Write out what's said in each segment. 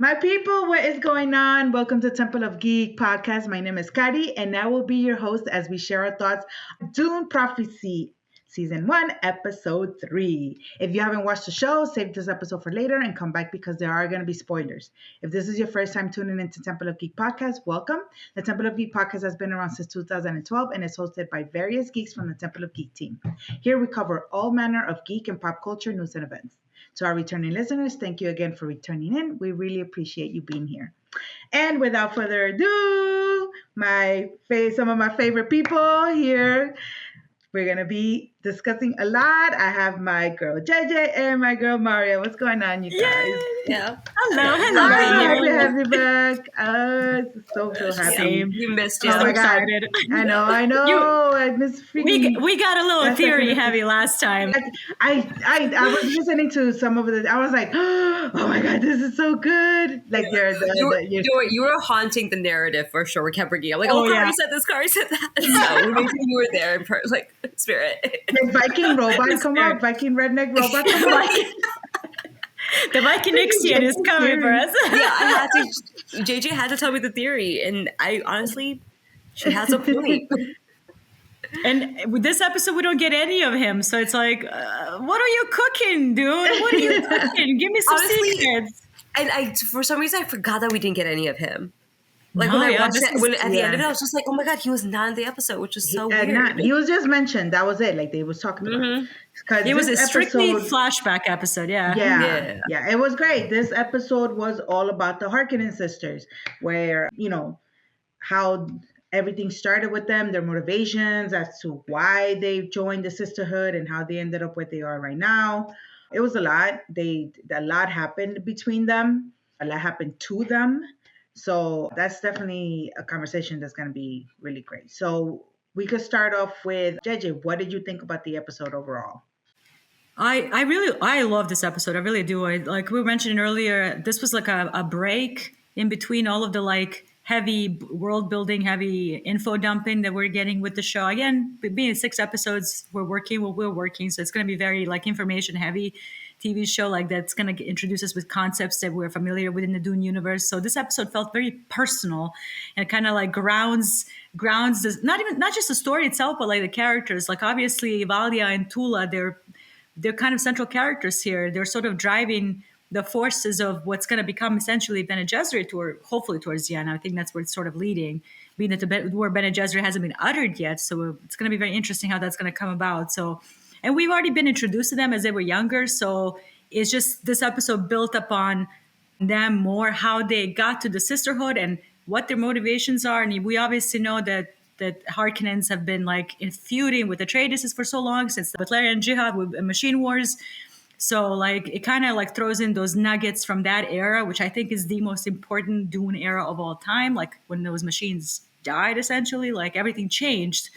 My people, what is going on? Welcome to Temple of Geek podcast. My name is Kari, and I will be your host as we share our thoughts on Dune Prophecy, Season 1, Episode 3. If you haven't watched the show, save this episode for later and come back because there are going to be spoilers. If this is your first time tuning into Temple of Geek podcast, welcome. The Temple of Geek podcast has been around since 2012 and is hosted by various geeks from the Temple of Geek team. Here we cover all manner of geek and pop culture news and events. To our returning listeners, thank you again for returning in. We really appreciate you being here. And without further ado, some of my favorite people here. We're going to be discussing a lot. I have my girl JJ and my girl Maria. What's going on, you guys? Yay. Yeah. Hello. Happy to have you back. So happy. Same. You missed you. Oh my God. I know. I miss freaking. We got a little theory heavy last time. I was listening to some of it. I was like, oh my God, this is so good. Like you were haunting the narrative for sure. We kept bringing up like, Kari said this, Kari said that. So we you were there in like spirit. The Viking robot come out. Viking redneck robot come out. The Viking Nixian is coming for us. Yeah, JJ had to tell me the theory, and I honestly, she has a point. And with this episode, we don't get any of him, so it's like, what are you cooking, dude? What are you cooking? Give me some secrets. And for some reason, I forgot that we didn't get any of him. Like when I watched it, at the end of it, I was just like, oh my God, he was not in the episode, which was so weird. He was just mentioned. That was it. Like they was talking about. It was a strictly flashback episode. Yeah. It was great. This episode was all about the Harkonnen sisters, where, how everything started with them, their motivations as to why they joined the Sisterhood and how they ended up where they are right now. It was a lot. A lot happened between them. A lot happened to them. So that's definitely a conversation that's going to be really great. So we could start off with JJ. What did you think about the episode overall? I love this episode. I really do. Like we were mentioning earlier, this was like a break in between all of the like heavy world building, heavy info dumping that we're getting with the show. Again, being 6 episodes, we're working. So it's going to be very like information heavy TV show like that's going to introduce us with concepts that we're familiar with in the Dune universe. So this episode felt very personal and kind of like grounds this, not just the story itself, but like the characters. Like obviously Valia and Tula, they're kind of central characters here. They're sort of driving the forces of what's going to become essentially Bene Gesserit, hopefully towards the end. I think that's where it's sort of leading, being that the word Bene Gesserit hasn't been uttered yet. So it's going to be very interesting how that's going to come about. So, and we've already been introduced to them as they were younger. So it's just this episode built upon them more, how they got to the Sisterhood and what their motivations are. And we obviously know that Harkonnens have been like feuding with the Atreides for so long, since the Butlerian Jihad with Machine Wars. So like it kind of like throws in those nuggets from that era, which I think is the most important Dune era of all time. Like when those machines died, essentially, like everything changed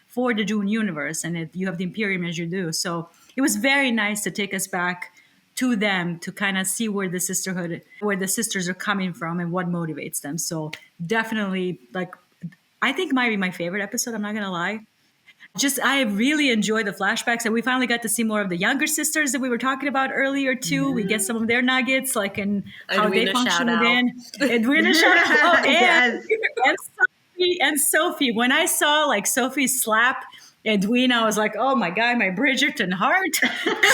for the Dune universe, and you have the Imperium as you do. So it was very nice to take us back to them to kind of see where the Sisterhood, where the sisters are coming from and what motivates them. So definitely, like, I think might be my favorite episode. I'm not going to lie. I really enjoy the flashbacks, and we finally got to see more of the younger sisters that we were talking about earlier too. We get some of their nuggets, like, and how they function within. Edwina shout out. Oh, and Sophie. When I saw like Sophie slap Edwina, I was like, oh my God, my Bridgerton heart.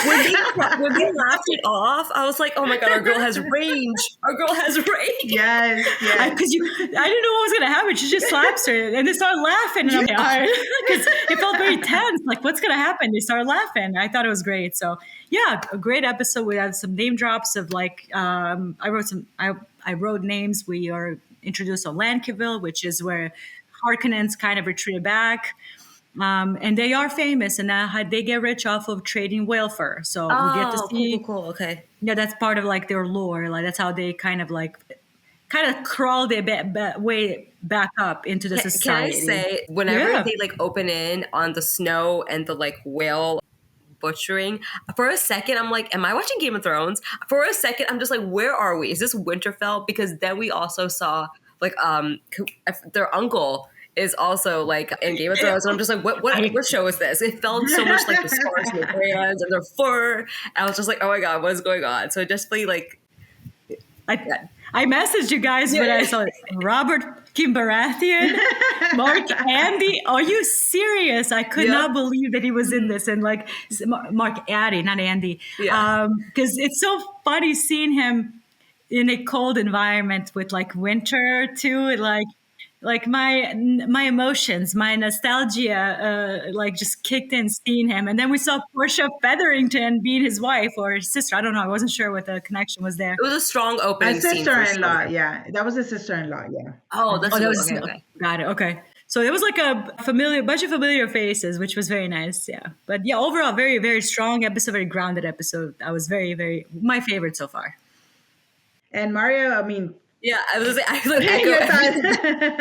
when they laughed it off, I was like, oh my God, our girl has range. Yes. Because I didn't know what was going to happen. She just slaps her and they started laughing. And I'm like, because it felt very tense. Like, what's going to happen? They started laughing. I thought it was great. So yeah, a great episode. We had some name drops of like, I wrote names. We are introduced on Lankiville, which is where Harkonnens kind of retreated back. And they are famous, and they get rich off of trading whale fur. So we get to see. Cool. Okay. Yeah, that's part of like their lore. Like that's how they kind of crawl their way back up into the society. Can I say, whenever they like open in on the snow and the like whale butchering, for a second I'm like, am I watching Game of Thrones? For a second I'm just like, where are we? Is this Winterfell? Because then we also saw like their uncle is also like in Game of Thrones, and I'm just like, what show is this? It felt so much like the scars and the crayons and their fur. I was just like, oh my God, what is going on? So it just felt like I messaged you guys when I saw it. Robert Kim Baratheon, Mark Andy. Are you serious? I could Yep. not believe that he was in this. And like Mark Addy, not Andy. Yeah. Because it's so funny seeing him in a cold environment with like winter too. Like my emotions, my nostalgia, like just kicked in seeing him. And then we saw Portia Featherington being his wife or his sister. I don't know. I wasn't sure what the connection was there. It was a strong A opening scene for sister-in-law, sure. yeah. That was a sister-in-law, yeah. Oh, that's Oh, that good. was Okay. got it. Okay, so it was like a bunch of familiar faces, which was very nice. Yeah, but yeah, overall, very very strong episode, very grounded episode. I was very my favorite so far. And Mario, I mean, Yeah, I was gonna say, I like echo your everything.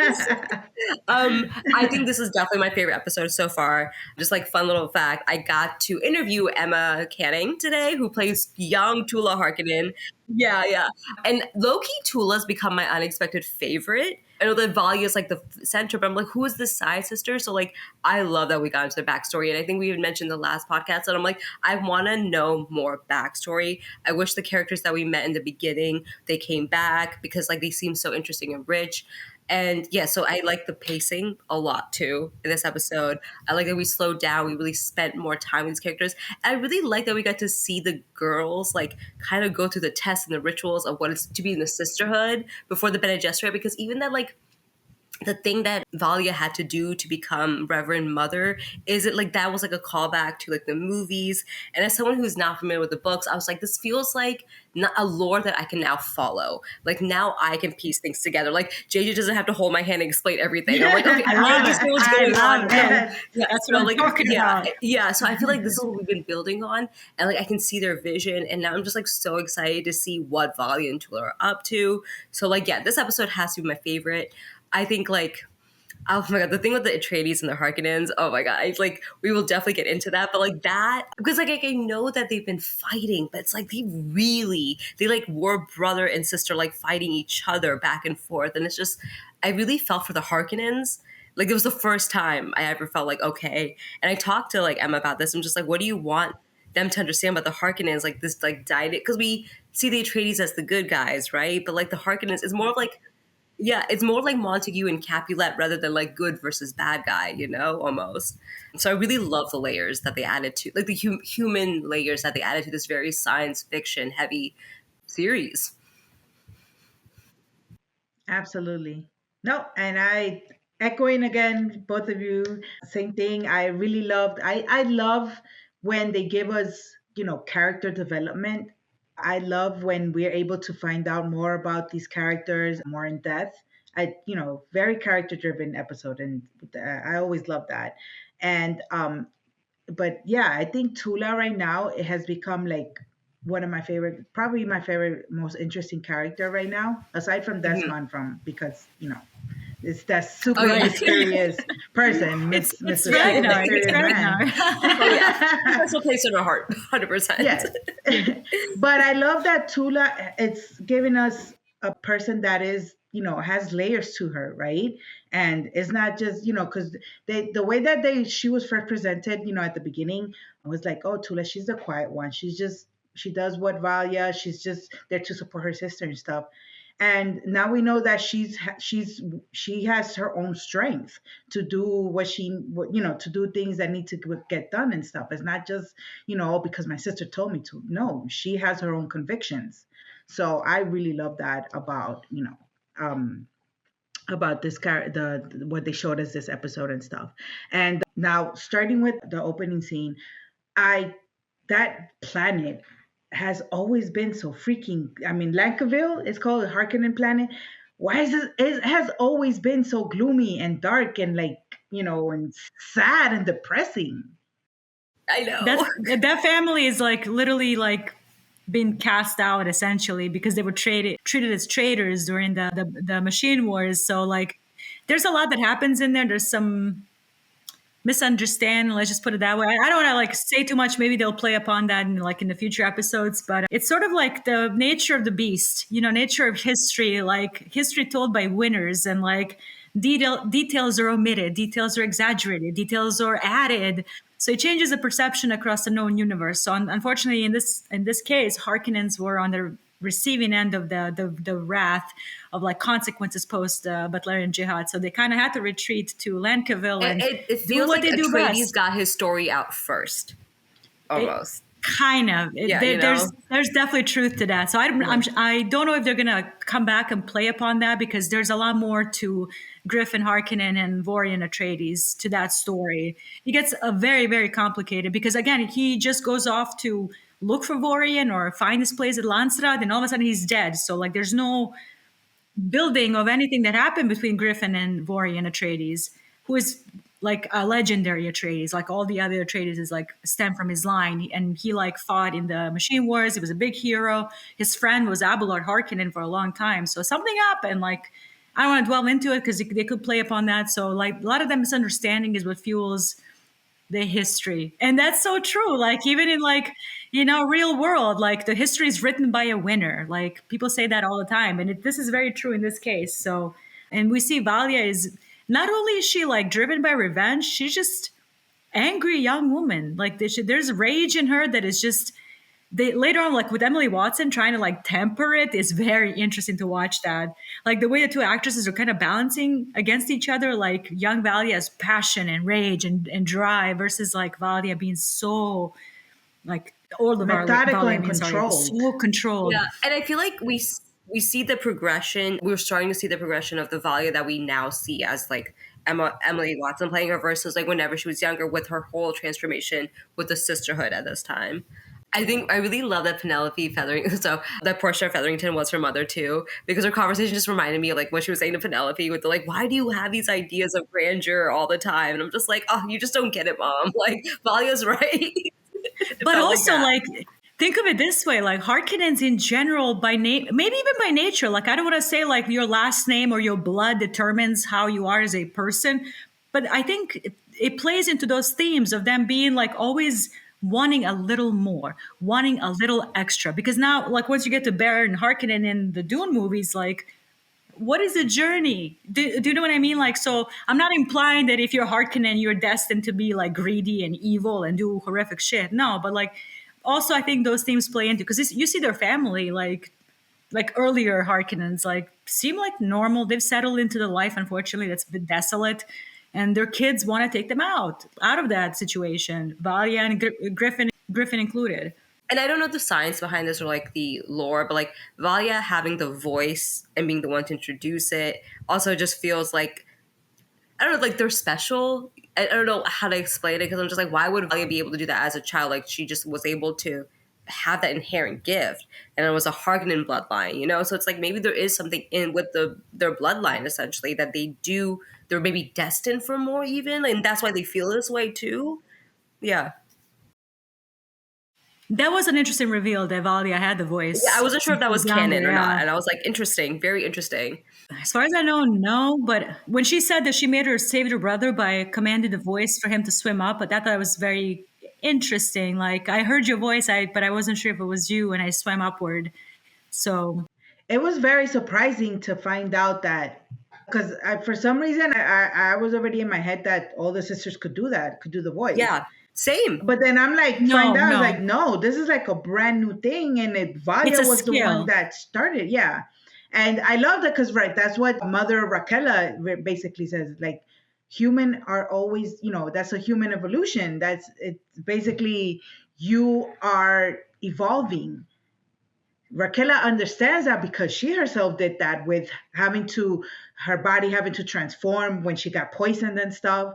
thoughts. I think this is definitely my favorite episode so far. Just like fun little fact, I got to interview Emma Canning today, who plays young Tula Harkonnen. Yeah. And low-key Tula's become my unexpected favorite. I know that Valia is like the center, but I'm like, who is this side sister? So like, I love that we got into the backstory. And I think we even mentioned the last podcast that I'm like, I want to know more backstory. I wish the characters that we met in the beginning, they came back because like they seem so interesting and rich. And yeah, so I like the pacing a lot too in this episode. I like that we slowed down. We really spent more time with these characters. I really like that we got to see the girls like kind of go through the tests and the rituals of what it's to be in the sisterhood before the Bene Gesserit. Because even that like the thing that Valia had to do to become Reverend Mother is it like that was like a callback to like the movies. And as someone who's not familiar with the books, I was like, this feels like not a lore that I can now follow. Like now I can piece things together. Like JJ doesn't have to hold my hand and explain everything. I'm like, okay, I understand what's going on. it. Yeah, That's so what I'm like, talking about. Yeah, so I feel like this is what we've been building on, and like I can see their vision, and now I'm just like so excited to see what Valia and Tula are up to. So like, yeah, this episode has to be my favorite. I think like, oh my god, the thing with the Atreides and the Harkonnens, oh my god, like we will definitely get into that, but like that because like I know that they've been fighting, but it's like they like were brother and sister like fighting each other back and forth, and it's just I really felt for the Harkonnens. Like it was the first time I ever felt like okay, and I talked to like Emma about this. I'm just like, what do you want them to understand about the Harkonnens? Like this like died because we see the Atreides as the good guys, right? But like the Harkonnens is more of like yeah, it's more like Montague and Capulet rather than like good versus bad guy, you know, almost. So I really love the layers that they added to, like the human layers that they added to this very science fiction heavy series. Absolutely. No, and I echoing again, both of you, same thing. I really loved I love when they give us, character development. I love when we're able to find out more about these characters more in depth. Very character driven episode, and I always love that. And but yeah, I think Tula right now it has become like one of my favorite, probably my favorite, most interesting character right now, aside from Desmond, from because it's that super yeah. mysterious person, It's Mr. Super Ragnar. It's Mysterious Man. Ragnar. Oh yeah, special place in our heart, 100%. Yes. But I love that Tula, it's giving us a person that is, has layers to her, right? And it's not just, because the way that she was first presented, at the beginning, I was like, oh, Tula, she's the quiet one. She does what Valia, she's just there to support her sister and stuff. And now we know that she has her own strength to do to do things that need to get done and stuff. It's not just because my sister told me to. No, she has her own convictions. So I really love that about this character, what they showed us this episode and stuff. And now starting with the opening scene, that planet has always been so freaking. I mean, Lankaville is called Harkonnen planet. Why is it has always been so gloomy and dark and like and sad and depressing? I know. That family is like literally like been cast out essentially because they were treated as traitors during the machine wars. So like, there's a lot that happens in there. There's some misunderstand, let's just put it that way. I don't want to like say too much. Maybe they'll play upon that in the future episodes, but it's sort of like the nature of the beast, nature of history, like history told by winners, and like details are omitted, details are exaggerated, details are added. So it changes the perception across the known universe. So unfortunately, in this case, Harkonnens were on the receiving end of the wrath of like consequences post Butlerian Jihad. So they kind of had to retreat to Lankaville and It do feels what like they do Atreides best. got his story out first, It, almost. kind of. Yeah, you know. There's definitely truth to that. So Yeah. I don't know if they're gonna come back and play upon that because there's a lot more to Griffin Harkonnen and Vorian Atreides to that story. It gets very very complicated because again he just goes off to look for Vorian or find his place at Landsraad and all of a sudden he's dead. So like there's no building of anything that happened between Griffin and Vorian Atreides, who is like a legendary Atreides. Like all the other Atreides is like stem from his line, and he like fought in the Machine Wars. He was a big hero. His friend was Abelard Harkonnen for a long time. So something happened. Like I don't want to dwell into it because they could play upon that. So like a lot of that misunderstanding is what fuels the history. And that's so true. Like even in like, real world, like the history is written by a winner. Like people say that all the time. And this is very true in this case. So, and we see Valia is not only is she like driven by revenge, she's just angry young woman. Like there's rage in her that is just, they later on, like with Emily Watson trying to like temper it is very interesting to watch that. Like the way the two actresses are kind of balancing against each other, like young Valia has passion and rage and drive versus like Valia being so like all of our Methodical Valia, I and mean, sorry, controlled. so controlled. Yeah, and I feel like we see the progression. We're starting to see the progression of the Valia that we now see as like Emily Watson playing her versus like whenever she was younger with her whole transformation with the Sisterhood at this time. I think I really love that Penelope Featherington, so that Portia Featherington was her mother too, because her conversation just reminded me of like what she was saying to Penelope with the like, why do you have these ideas of grandeur all the time? And I'm just like, oh, you just don't get it, mom. Like Valia's right. But also that. like think of it this way, like Harkonnens in general by name, maybe even by nature, like I don't want to say like your last name or your blood determines how you are as a person, but I think it plays into those themes of them being like always wanting a little more, wanting a little extra. Because now, like once you get to Baron Harkonnen in the Dune movies, like what is the journey? Do you know what I mean? Like, so I'm not implying that if you're Harkonnen, you're destined to be like greedy and evil and do horrific shit. No, but like, also I think those themes play into because you see their family like earlier Harkonnens like seem like normal. They've settled into the life, unfortunately, that's been desolate, and their kids want to take them out of that situation. Valia and Griffin included. And I don't know the science behind this or like the lore, but like Valia having the voice and being the one to introduce it also just feels like I don't know, like they're special. I don't know how to explain it because I'm just like, why would Valia be able to do that as a child? Like she just was able to have that inherent gift, and it was a Harkonnen bloodline, you know. So it's like maybe there is something in with their bloodline essentially that they're maybe destined for more even, and that's why they feel this way too. Yeah. That was an interesting reveal that Valia had the voice. Yeah, I wasn't sure if that was canon Younger, or not, yeah. and I was like, interesting, very interesting. As far as I know, no. But when she said that she made her saved her brother by commanding the voice for him to swim up, but that thought was very interesting. Like I heard your voice, but I wasn't sure if it was you, and I swam upward. So It was very surprising to find out that because for some reason I was already in my head that all the sisters could do that, could do the voice. Yeah, same. But then I'm like, No, find out, I was no. like, no, this is like a brand new thing. And Valia It's a was the skill. one that started. Yeah. And I love that because, right, that's what Mother Raquela basically says. Like, human are always, that's a human evolution. It's basically you are evolving. Raquela understands that because she herself did that with her body having to transform when she got poisoned and stuff.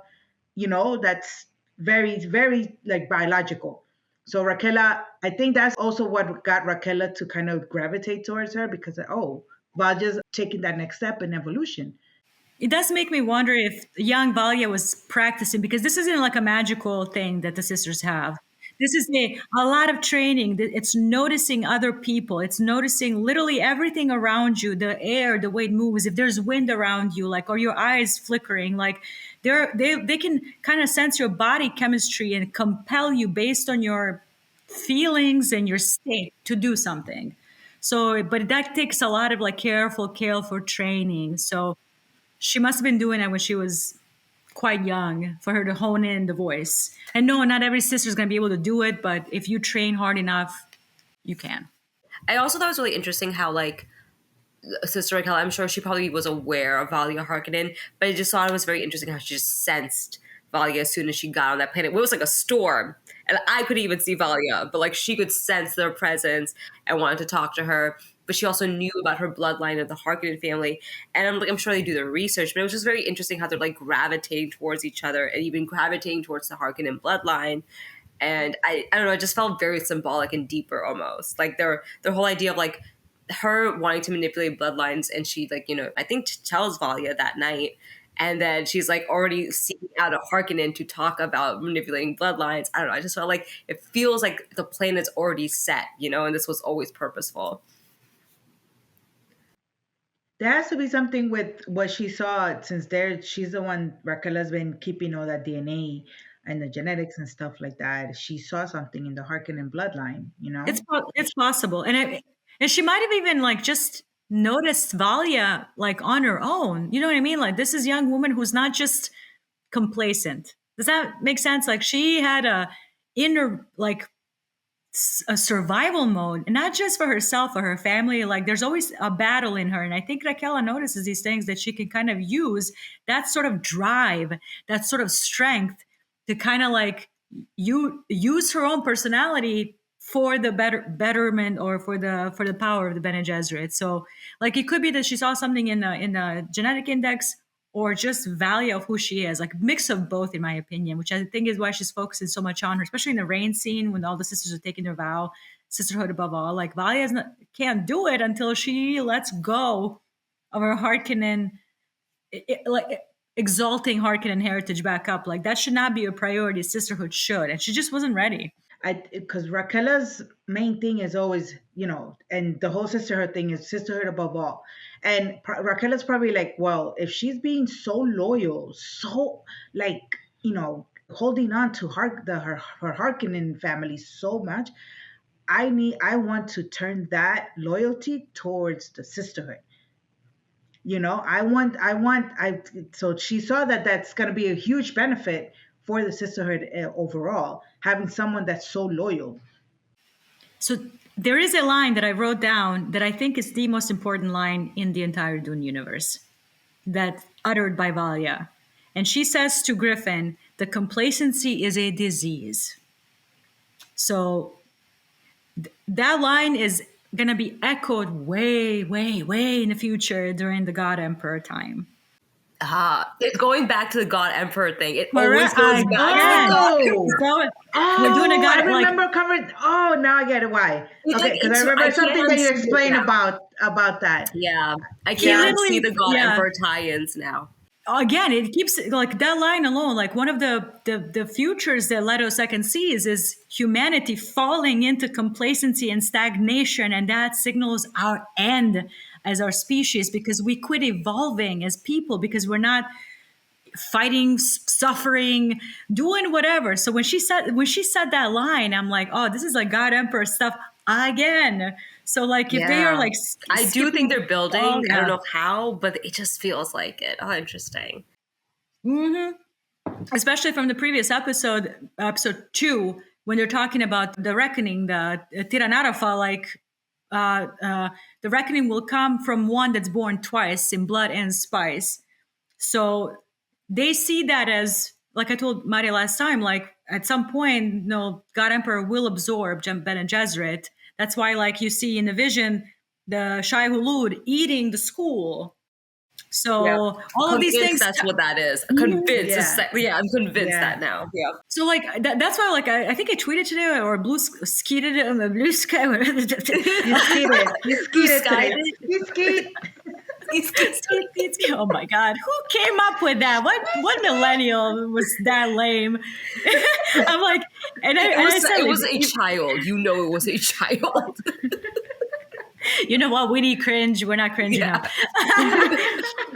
That's very, very like biological. So Raquela, I think that's also what got Raquela to kind of gravitate towards her because, Valja's taking that next step in evolution. It does make me wonder if young Valia was practicing because this isn't like a magical thing that the sisters have. This is a lot of training. It's noticing other people. It's noticing literally everything around you, the air, the way it moves. If there's wind around you, like, or your eyes flickering, like they can kind of sense your body chemistry and compel you based on your feelings and your state to do something. So, but that takes a lot of like careful training. So she must have been doing it when she was quite young for her to hone in the voice. And no, not every sister is going to be able to do it, but if you train hard enough, you can. I also thought it was really interesting how like Sister Raquel, I'm sure she probably was aware of Valia Harkonnen, but I just thought it was very interesting how she just sensed Valia as soon as she got on that planet. It was like a storm. And I couldn't even see Valia, but like she could sense their presence and wanted to talk to her. But she also knew about her bloodline of the Harkonnen family. And I'm sure they do their research, but it was just very interesting how they're like gravitating towards each other and even gravitating towards the Harkonnen bloodline. And I don't know, it just felt very symbolic and deeper almost. Like their whole idea of like her wanting to manipulate bloodlines, and she like, I think tells Valia that night, and then she's like already seeking out a Harkonnen to talk about manipulating bloodlines. I don't know, I just felt like it feels like the plan is already set, and this was always purposeful. There has to be something with what she saw, since she's the one, Raquel has been keeping all that DNA and the genetics and stuff like that. She saw something in the Harkonnen bloodline, It's possible, and she might have even like just noticed Valia like on her own. You know what I mean? Like this is a young woman who's not just complacent. Does that make sense? Like she had a inner like a survival mode, and not just for herself or her family. Like there's always a battle in her, and I think Raquel notices these things that she can kind of use that sort of drive, that sort of strength to kind of like use her own personality for the betterment or for the power of the Bene Gesserit. So like it could be that she saw something in the genetic index, or just value of who she is, like mix of both, in my opinion, which I think is why she's focusing so much on her, especially in the rain scene when all the sisters are taking their vow, sisterhood above all. Like Valia can't do it until she lets go of her Harkonnen, like exalting Harkonnen heritage back up. Like that should not be a priority. Sisterhood should, and she just wasn't ready. Because Raquel's main thing is always, and the whole sisterhood thing is sisterhood above all. And Raquel is probably like, well, if she's being so loyal, so like, holding on to her Harkonnen family so much, I want to turn that loyalty towards the sisterhood. So she saw that that's going to be a huge benefit for the sisterhood overall, having someone that's so loyal. So there is a line that I wrote down that I think is the most important line in the entire Dune universe, that uttered by Valia. And she says to Griffin, the complacency is a disease. So that line is going to be echoed way, way, way in the future during the God Emperor time. It's going back to the God Emperor thing. It Correct. always goes back to the God. We're doing a God. I remember covering. Oh, now I get it. Why? Okay, because I remember something that you explained about that. Yeah, I can't see the God Emperor tie-ins now. Again, it keeps like that line alone. Like one of the futures that Leto Second sees is humanity falling into complacency and stagnation, and that signals our end as our species, because we quit evolving as people, because we're not fighting, suffering, doing whatever. So when she said that line, I'm like, oh, this is like God Emperor stuff again. So like if they are like, I do think they're building. I don't know how, but it just feels like it. Oh, interesting. Mm-hmm. Especially from the previous episode 2, when they're talking about the reckoning, the Tiranarafa, like the reckoning will come from one that's born twice in blood and spice. So they see that as, like I told Maria last time, like at some point, God Emperor will absorb Bene Gesserit. That's why, like you see in the vision, the Shai Hulud eating the school. So all of these things. That's what that is. Convinced. Yeah. I'm convinced that now. Yeah. So like that's why, like I think I tweeted today, or blue skeeted it on the blue sky. Oh my God, who came up with that? What millennial was that lame? I'm like, I said it was a child. It was a child. You know what? We need cringe. We're not cringe enough.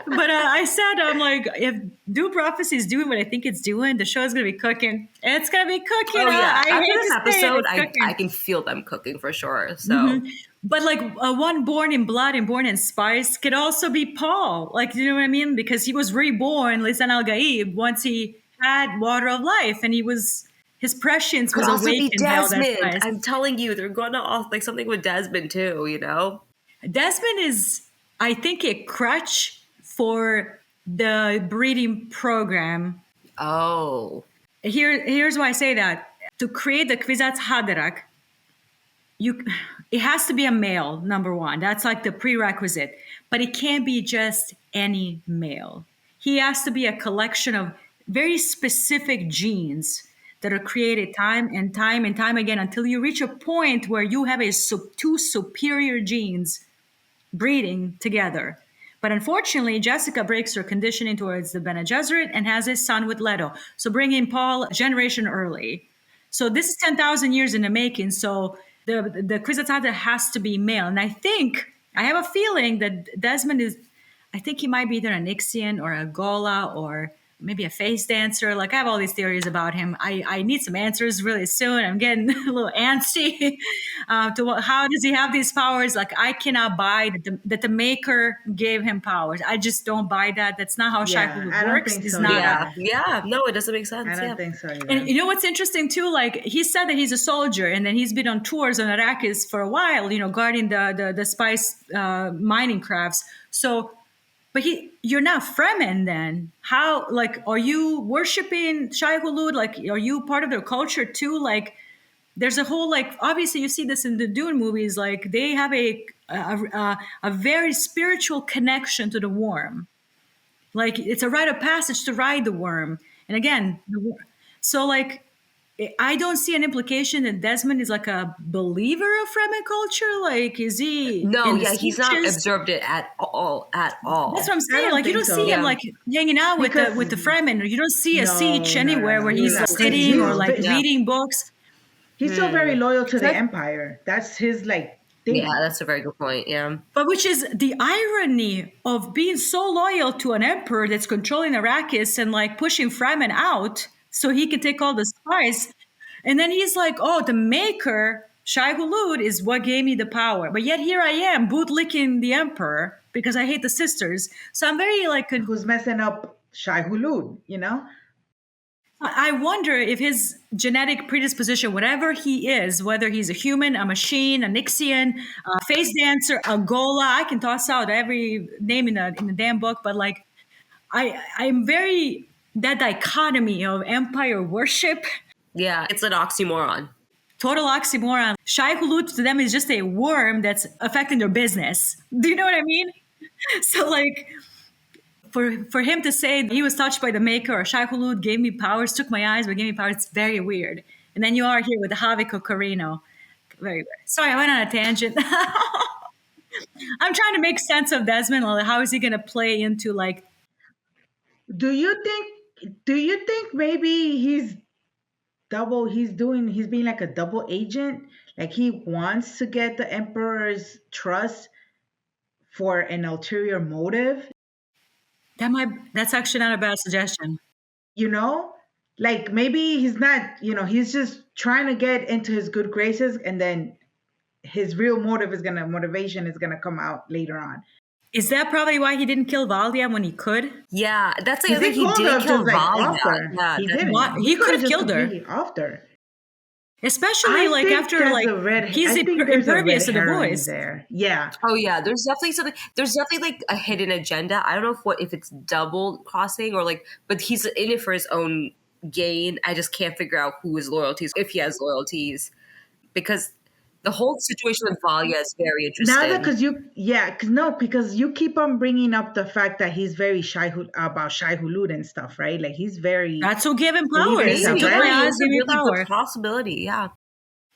But I said, I'm like, if Dune Prophecy is doing what I think it's doing, the show's going to be cooking. It's going to be cooking. Oh, yeah. After this episode, I can feel them cooking for sure. So, But like one born in blood and born in spice could also be Paul. Like, you know what I mean? Because he was reborn, Lisan al-Gaib, once he had water of life, and he was his prescience Could was also be awakened by all that Desmond. spice. I'm telling you, they're going to off like something with Desmond too. You know. Desmond is, I think, a crutch for the breeding program. Oh. Here's why I say that. To create the Kwisatz Haderach, it has to be a male, number one. That's like the prerequisite. But it can't be just any male. He has to be a collection of very specific genes that are created time and time and time again until you reach a point where you have two superior genes breeding together. But unfortunately, Jessica breaks her conditioning towards the Bene Gesserit and has a son with Leto. So bringing Paul a generation early. So this is 10,000 years in the making. So the Kwisatz Haderach has to be male. And I have a feeling that Desmond is, I think he might be either an Ixian or a Gola or maybe a face dancer. Like I have all these theories about him. I need some answers really soon. I'm getting a little antsy how does he have these powers? Like I cannot buy that the maker gave him powers. I just don't buy that. That's not how Yeah, Shaiku I don't works. think It's so. not. Yeah. No, it doesn't make sense. I don't Yeah. think so either. And you know what's interesting too? Like he said that he's a soldier, and then he's been on tours on Arrakis for a while. Guarding the spice mining crafts. So. But you're not Fremen then. How, like, are you worshiping Shai Hulud? Like, are you part of their culture too? Like, there's a whole, like, obviously you see this in the Dune movies. Like, they have a very spiritual connection to the worm. Like, it's a rite of passage to ride the worm. And again, so like, I don't see an implication that Desmond is like a believer of Fremen culture. Like, is he? No, in the yeah, he's not speeches? observed it at all. At all. That's what I'm saying. don't Like you think don't so. see him Yeah. like hanging out with Because- the Fremen. You don't see a No, siege no, anywhere no, where no. he's Because sitting or he's like Yeah. reading books. He's still very loyal to the That- Empire. That's his like thing. Yeah, that's a very good point. Yeah. But which is the irony of being so loyal to an emperor that's controlling Arrakis and like pushing Fremen out so he can take all the spies. And then he's like, oh, the maker, Shai Hulud, is what gave me the power. But yet here I am, bootlicking the emperor because I hate the sisters. So I'm very like Who's messing up Shai Hulud, I wonder if his genetic predisposition, whatever he is, whether he's a human, a machine, a Nixian, a face dancer, a Gola, I can toss out every name in the damn book, but like I'm very that dichotomy of empire worship, Yeah, it's an oxymoron. total oxymoron. Shai Hulud to them is just a worm that's affecting their business. Do you know what I mean? So like for him to say he was touched by the maker or Shai Hulud gave me powers, took my eyes, but gave me powers, it's very weird. And then you are here with the Haviko Carino. Very weird. Sorry, I went on a tangent. I'm trying to make sense of Desmond. Like, how is he going to play into like? Do you think maybe he's being like a double agent? Like he wants to get the Emperor's trust for an ulterior motive? That's actually not a bad suggestion. Like maybe he's not, he's just trying to get into his good graces, and then his real motivation is gonna come out later on. Is that probably why he didn't kill Valdia when he could? Yeah, that's the Because other thing. He didn't kill Valia. Yeah, He that- didn't. What? He could've could've just killed her. completely offed her. Especially I like think after there's like a red- he's I think there's a impervious to red the herring voice. there. Yeah. Oh yeah, there's definitely something. There's definitely like a hidden agenda. I don't know if it's double crossing or like, but he's in it for his own gain. I just can't figure out who his loyalties, if he has loyalties, because the whole situation with Valia is very interesting. Now that because you keep on bringing up the fact that he's very about Shai Hulud and stuff, right? Like he's very. That's who gave him Maybe powers. there's He a took red- my Really, eyes, it's a gave me really power. good possibility. Yeah.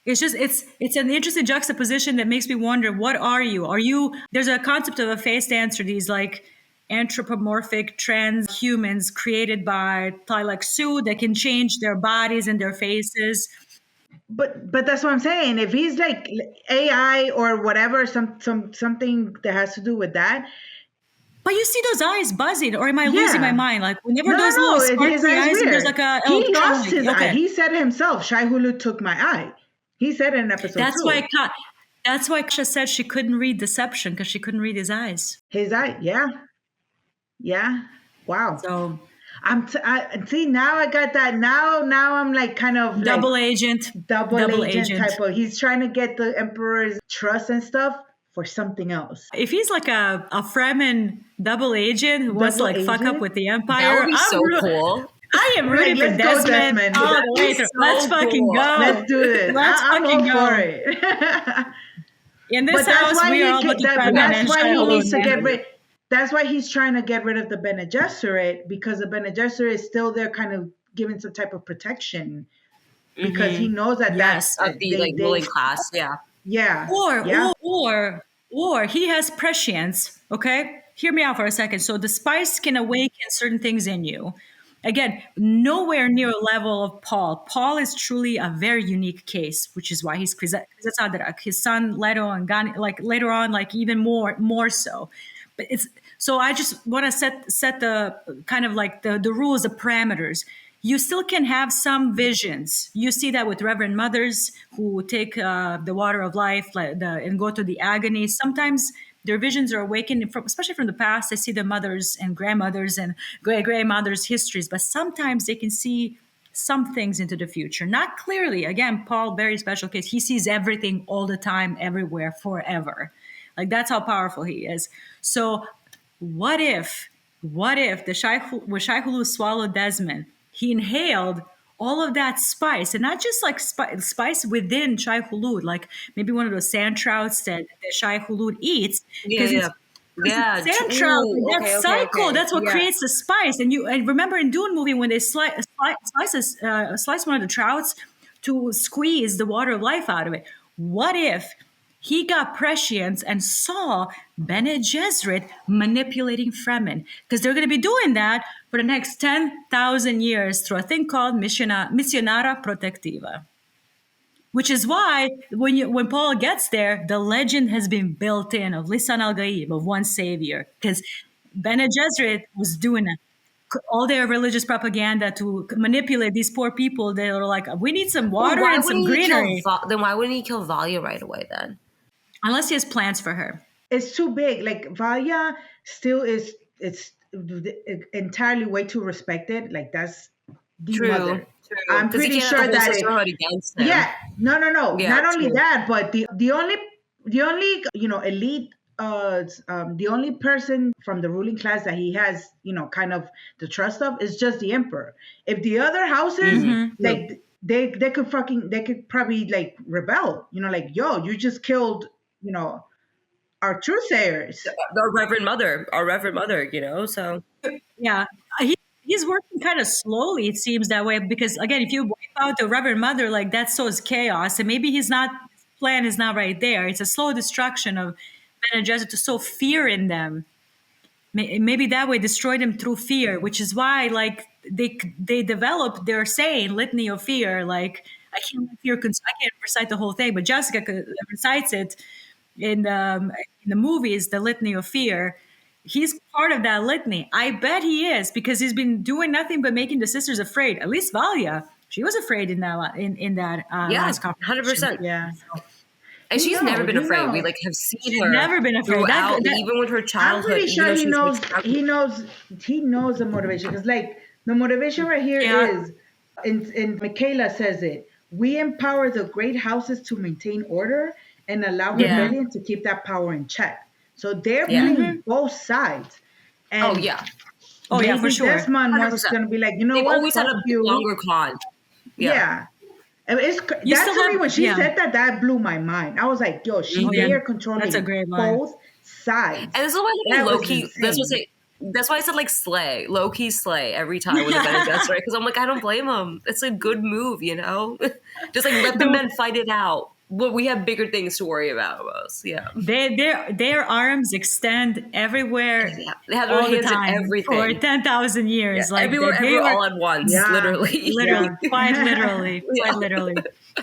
It's just it's an interesting juxtaposition that makes me wonder, what are you? Are you there's a concept of a face dancer, these like anthropomorphic trans humans created by Twi'lek Su that can change their bodies and their faces. But that's what I'm saying. If he's like AI or whatever, something that has to do with that. But you see those eyes buzzing, or am I losing my Yeah. mind? Like whenever No, those no, little his sparkly eye's eyes, and there's weird. like a He lost electronic- his okay. eye. He said it himself. Shai Hulud took my eye. He said it in episode That's 2. why Kasha said she couldn't read deception because she couldn't read his eyes. His eye. Yeah. Wow. So See, now I got that. Now I'm like kind of like Double agent. double agent type of. He's trying to get the emperor's trust and stuff for something else. If he's like a Fremen double agent who wants to like fuck up with the Empire, That would be so cool. I am rooting for Let's go, Desmond. Desmond. All the way through. So Let's fucking cool. go. Let's do this. I'm all for it. In this But that's house, why we are all about to Fremen that's and why he Shiloh. needs to get rid. That's why he's trying to get rid of the Bene Gesserit, because the Bene Gesserit is still there, kind of giving some type of protection, because he knows that Yes, Of the ruling class, yeah. yeah, Or he has prescience. Okay, hear me out for a second. So the spice can awaken certain things in you. Again, nowhere near a level of Paul. Paul is truly a very unique case, which is why he's Krizadrak. His son Leto and Gani, like later on, like even more so. But it's so I just want to set the kind of like the rules, the parameters. You still can have some visions. You see that with Reverend Mothers who take the water of life and go to the agony. Sometimes their visions are awakened, especially from the past. They see their mothers and grandmothers and great-grandmothers' histories. But sometimes they can see some things into the future. Not clearly. Again, Paul, very special case. He sees everything all the time, everywhere, forever. Like, that's how powerful he is. So what if the Shai Hulud swallowed Desmond? He inhaled all of that spice, and not just like spice within Shai Hulud, like maybe one of those sand trouts that Shai Hulud eats. Yeah. Sand trout, that cycle, that's what creates the spice. And remember in Dune movie when they slice one of the trouts to squeeze the water of life out of it. What if he got prescience and saw Bene Gesserit manipulating Fremen? Because they're going to be doing that for the next 10,000 years through a thing called Missionara Protectiva. Which is why when Paul gets there, the legend has been built in of Lisan al-Gaib, of one savior. Because Bene Gesserit was doing all their religious propaganda to manipulate these poor people. They were like, we need some water and some greenery. Then why wouldn't he kill Valia right away then? Unless he has plans for her. It's too big. Like Valia still is. It's entirely way too respected. Like that's the mother. True. I'm pretty sure that Sisterhood against him. Yeah. No. Yeah, Not only that, but the only elite. The only person from the ruling class that he has, kind of the trust of is just the emperor. If the other houses, like they could probably like rebel. Like, yo, you just killed, our truthsayers. Our Reverend Mother, so. Yeah. He's working kind of slowly, it seems that way, because again, if you wipe out the Reverend Mother, like that sows chaos, and maybe his plan is not right there. It's a slow destruction of Bene Gesserit to sow fear in them. Maybe that way destroy them through fear, which is why like they developed their saying litany of fear. Like I can't recite the whole thing, but Jessica recites it in the movies, the litany of fear. He's part of that litany. I bet he is, because he's been doing nothing but making the sisters afraid. At least Valia, she was afraid in that last conversation. 100%. Yeah. And she's never been afraid. We like have seen her. Never been afraid. Even with her childhood. I'm pretty sure he knows the motivation, because like the motivation right here is, and Michaela says it. We empower the great houses to maintain order and allow rebellion to keep that power in check. So they're playing both sides. And for sure. Desmond was going to be like, They've what? always had a longer con. Yeah. That to me, when she said that blew my mind. I was like, yo, they are controlling both sides. And this is why like, low-key, that's why I said like slay, low-key slay every time with the Bene Gesserit, because I'm like, I don't blame him. It's a good move, Just like let the men fight it out. But we have bigger things to worry about us. Yeah. Their arms extend everywhere. Yeah. They have their hands in everything. For 10,000 years. Yeah. Like everywhere all at once. Yeah. Literally. Quite literally.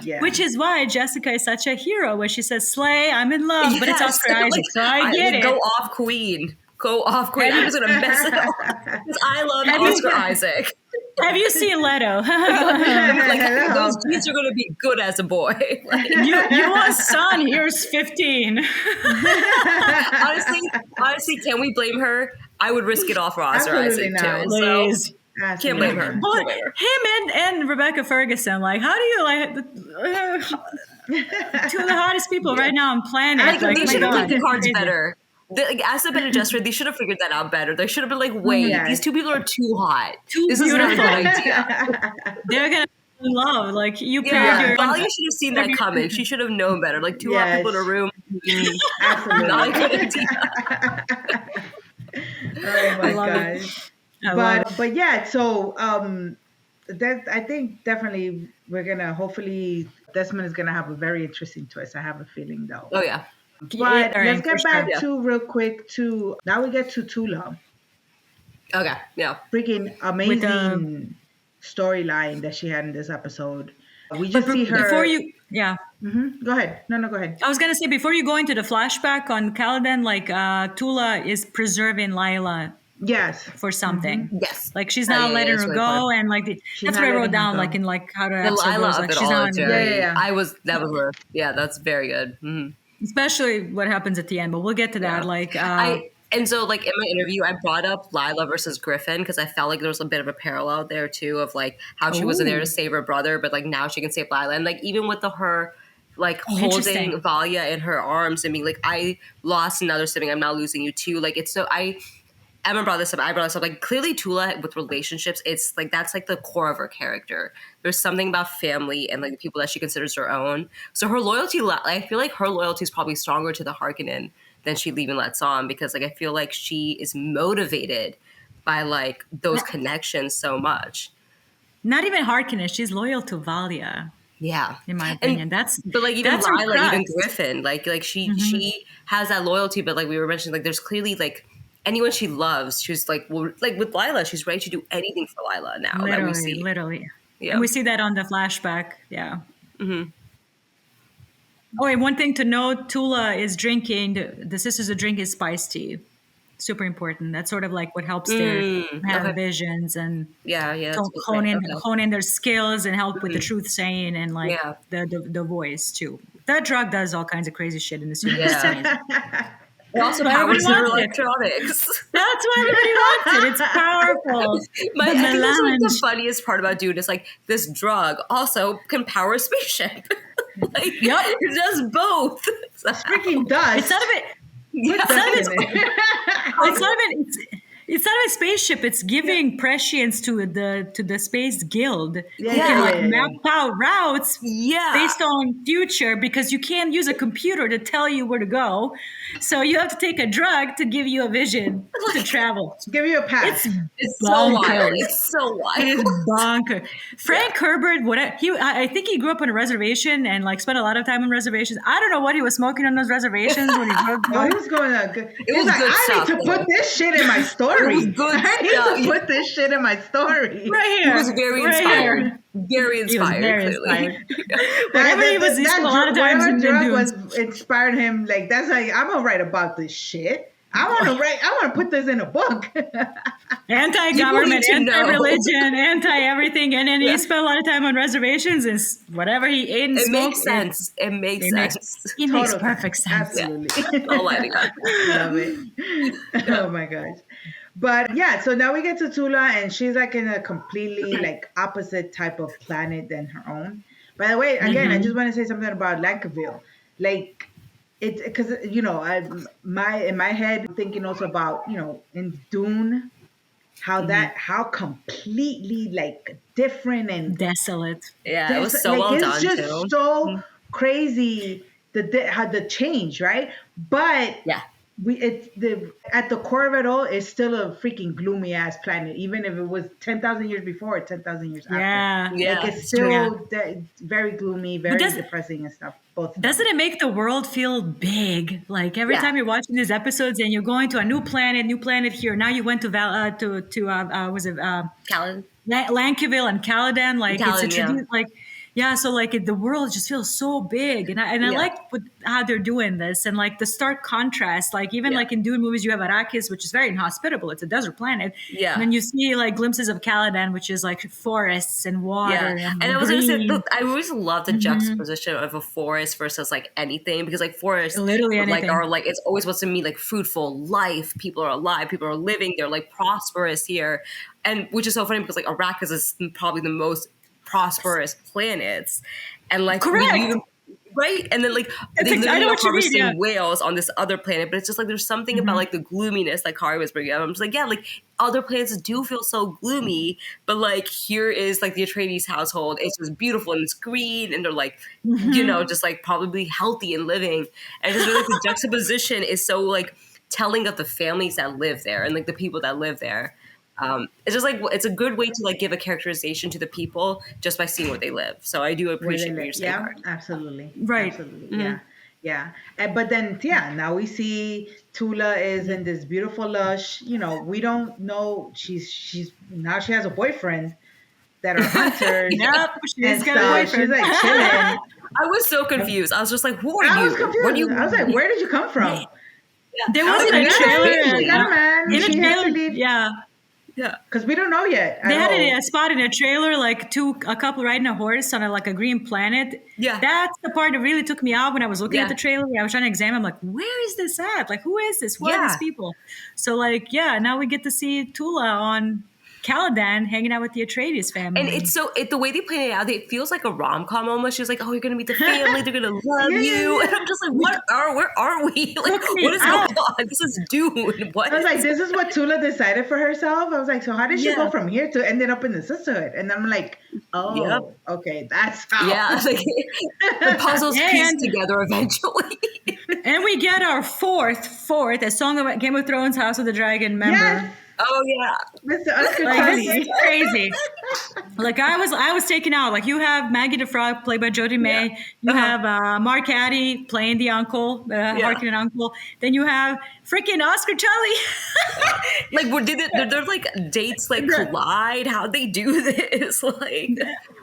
Yeah. Which is why Jessica is such a hero, where she says, slay, I'm in love, but it's Oscar Isaac. So I get it. Go off queen. I'm just going to mess it up. Because I love Oscar Isaac. Have you seen Leto? Those kids are going to be good as a boy. You want son? Here's 15. honestly, can we blame her? I would risk it all for Oscar Isaac too. Please. Can't blame her. Absolutely. Well, Can't blame her. him and Rebecca Ferguson, like, how do you like two of the hottest people right now on planet? Like, Like, they my should have God, played the cards crazy. better. Like, as a Bene Gesserit, they should have figured that out better. They should have been like, wait, Yes. these two people are too hot. Too This is not a beautiful. good idea. They're gonna fall in love. Like, you paired Yeah, your Valia should have seen that coming. She should have known better. Like, two hot Yes. people in a room. Absolutely. Not a good idea. Oh my I love it. gosh. I love it. But yeah, so that I think definitely we're gonna hopefully Desmond is gonna have a very interesting twist. I have a feeling though. Oh, yeah. But Yeah, let's for get back sure. to real quick to now we get to Tula. Okay, yeah. Freaking amazing storyline that she had in this episode. We just see her Before you, yeah. Go ahead. No, go ahead. I was gonna say before you go into the flashback on Caladan, like Tula is preserving Lila Yes. for something. Yes. Like she's Yeah, not yeah, letting it's her really go, fun. and like She's that's not what I wrote letting her down, go. like in like how to The episode Lila goes. of Like it she's all not, is very. Yeah. That was her. Yeah, that's very good. especially what happens at the end. But we'll get to that. Yeah. Like And so, like, in my interview, I brought up Lila versus Griffin because I felt like there was a bit of a parallel there, too, of, like, how she wasn't there to save her brother, but, like, now she can save Lila. And, like, even with her, like, interesting. holding Valia in her arms and being like, I lost another sibling, I'm not losing you, too. Like, it's so, Emma brought this up, I brought this up. Like, clearly Tula, with relationships, it's, like, that's, like, the core of her character. There's something about family and, like, the people that she considers her own. So her loyalty, I feel like her loyalty is probably stronger to the Harkonnen than she even lets on, because like I feel like she is motivated by like those connections so much. not even Harkonnen. She's loyal to Valia. Yeah, In my opinion, but like even that's her Lila, even crux. Griffin, like she has that loyalty. But like we were mentioning, like there's clearly like anyone she loves, she's like like with Lila, she's ready to do anything for Lila now that we see. Literally. Yeah. And we see that on the flashback. Yeah. Oh, and one thing to note, Tula is drinking, the sisters are drinking spice tea. Super important. That's sort of like what helps their have visions and Yeah, that's hone in, okay. hone in their skills and help with the truth saying and like the voice too. That drug does all kinds of crazy shit in this universe. Yeah. It also But powers everybody their wants it. electronics. That's why everybody wants it. It's powerful. I think that's like the melange. funniest part about Dune is like this drug also can power a spaceship. Like Yep. it does both. Freaking does. It's not of it. Yeah. It's not a spaceship. It's giving prescience to the space guild. You can like map out routes based on future because you can't use a computer to tell you where to go. So you have to take a drug to give you a vision to travel. Give you a pass. It's so wild. It's so It is wild. bonkers. Frank Herbert, I think he grew up on a reservation and like spent a lot of time on reservations. I don't know what he was smoking on those reservations when he grew up. Oh, he was going on good. He was was like, good I stuff, need to put this shit in my story. It was good I need stuff. to put this shit in my story. Right here. He was very Right inspired. here. Very He was inspired, very clearly. inspired. Whatever he was, he spent a lot of times in drug Dune. was inspired him. Like that's like I'm gonna write about this shit. I want to put this in a book. Anti-government, You need to know. anti-religion, anti-everything, and then he spent a lot of time on reservations and whatever he ate and It smoked. makes sense. It makes sense. It makes Total perfect sense. Absolutely. All lighting up. Love it. Oh my gosh. But yeah, so now we get to Tula and she's like in a completely like opposite type of planet than her own. By the way, again, I just want to say something about Lankaville. Like it's because you know, in my head I'm thinking also about, you know, in Dune, how completely like different and Desolate. Yeah, it was so like, well it's done just too. so crazy how the change, right? But Yeah. at the core of it all is still a freaking gloomy ass planet, even if it was 10,000 years before or 10,000 years after. Yeah. Like it's still very gloomy, very does- depressing and stuff. Both. Doesn't it make the world feel big? Like every time you're watching these episodes and you're going to a new planet here. Now you went to was it Callan. Lankaville and Caladan? Like it's a Caladan, like Yeah, so like the world just feels so big, and I Yeah. like how they're doing this, and like the stark contrast. Like even Yeah. like in Dune movies, you have Arrakis, which is very inhospitable. It's a desert planet. Yeah. And then you see like glimpses of Caladan, which is like forests and water and I was gonna say, green. I always love the juxtaposition of a forest versus like anything, because like forests Literally like anything. are like, it's always supposed to mean like fruitful life. People are alive. People are living. They're like prosperous here, and which is so funny because like Arrakis is probably the most prosperous planets, and like Correct. right? And then like It's they I literally know are what you mean, harvesting yeah. whales on this other planet, but it's just like there's something about like the gloominess like Kari was bringing up. I'm just like, yeah, like other planets do feel so gloomy, but like here is like the Atreides household. It's just beautiful and it's green, and they're like, you know, just like probably healthy and living. And just like the juxtaposition is so like telling of the families that live there and like the people that live there. It's just like it's a good way to like give a characterization to the people just by seeing where they live. So I do appreciate what you're saying. Yeah, Kari. absolutely. Right. Absolutely. Yeah. But then, now we see Tula is in this beautiful lush. We don't know she's now she has a boyfriend that are hunters. Yep, she's and got a stuff. boyfriend. She's like chilling. I was so confused. I was just like, who are you? I was confused. What do you I was like, where did you come from? There I was was in a like, trailer. she got a man. In a She has trailer, to leave. yeah. Yeah. Because we don't know yet. They had all. a spot in a trailer, like a couple riding a horse on like a green planet. Yeah. That's the part that really took me out when I was looking Yeah. at the trailer. I was trying to examine. I'm like, where is this at? Like, who is this? What are Yeah. these people? So like, now we get to see Tula on Caladan hanging out with the Atreides family. And it's so the way they play it out, it feels like a rom-com almost. She's like, "Oh, you're gonna meet the family. They're gonna love you." And I'm just like, where are we? Like, what is going on? This is Dune. What? I was like, this is what Tula decided for herself. I was like, so how did she go from here to ended up in the Sisterhood? And I'm like, okay, that's how. Yeah, like the puzzles piece together eventually. And we get our fourth, a Song of Game of Thrones House of the Dragon member. Yes. Oh yeah, Mr. Oscar Like, Tully. this is crazy. Like I was taken out. Like you have Maggie the Frog played by Jodie May. You have Mark Addy playing the uncle, Harkonnen uncle. Then you have freaking Oscar Tully. like did their like dates like collide? How'd they do this? Like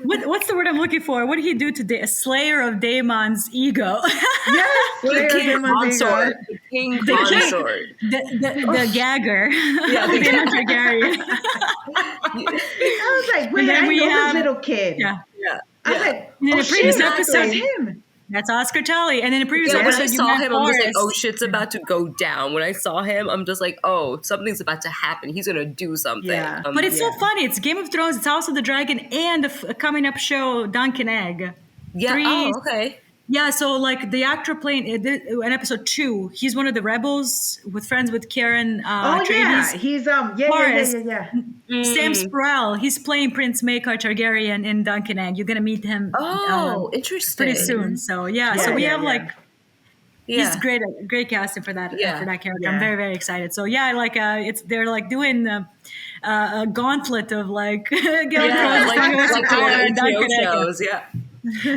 What's the word I'm looking for? What did he do to a slayer of Daemon's ego? Yes. the king consort, the king consort, the gagger. Yeah, the Daemon Targaryen. I was like, wait, I know this little kid. Yeah. I was like, And in a previous shit, episode, that's him. That's Oscar Tully. And in a previous when episode, I you saw met him, I'm just like, Forrest. oh, shit's about to go down. When I saw him, I'm just like, oh, something's about to happen. He's gonna do something. Yeah. But it's so funny. It's Game of Thrones, it's House of the Dragon, and a coming up show, Duncan Egg. Yeah. Oh, okay. Yeah, so like the actor playing in episode 2, he's one of the rebels with friends with Karen Atreides. Yeah, he's yeah. Sam Sproul, he's playing Prince Maekar Targaryen in Duncan Egg. You're gonna meet him. Interesting. Pretty soon. So so we have like. Yeah. He's great casting for that character. Yeah. I'm very, very excited. So like they're like doing a gauntlet of like Game of Thrones, like Duncan HBO Egg. shows. Yeah.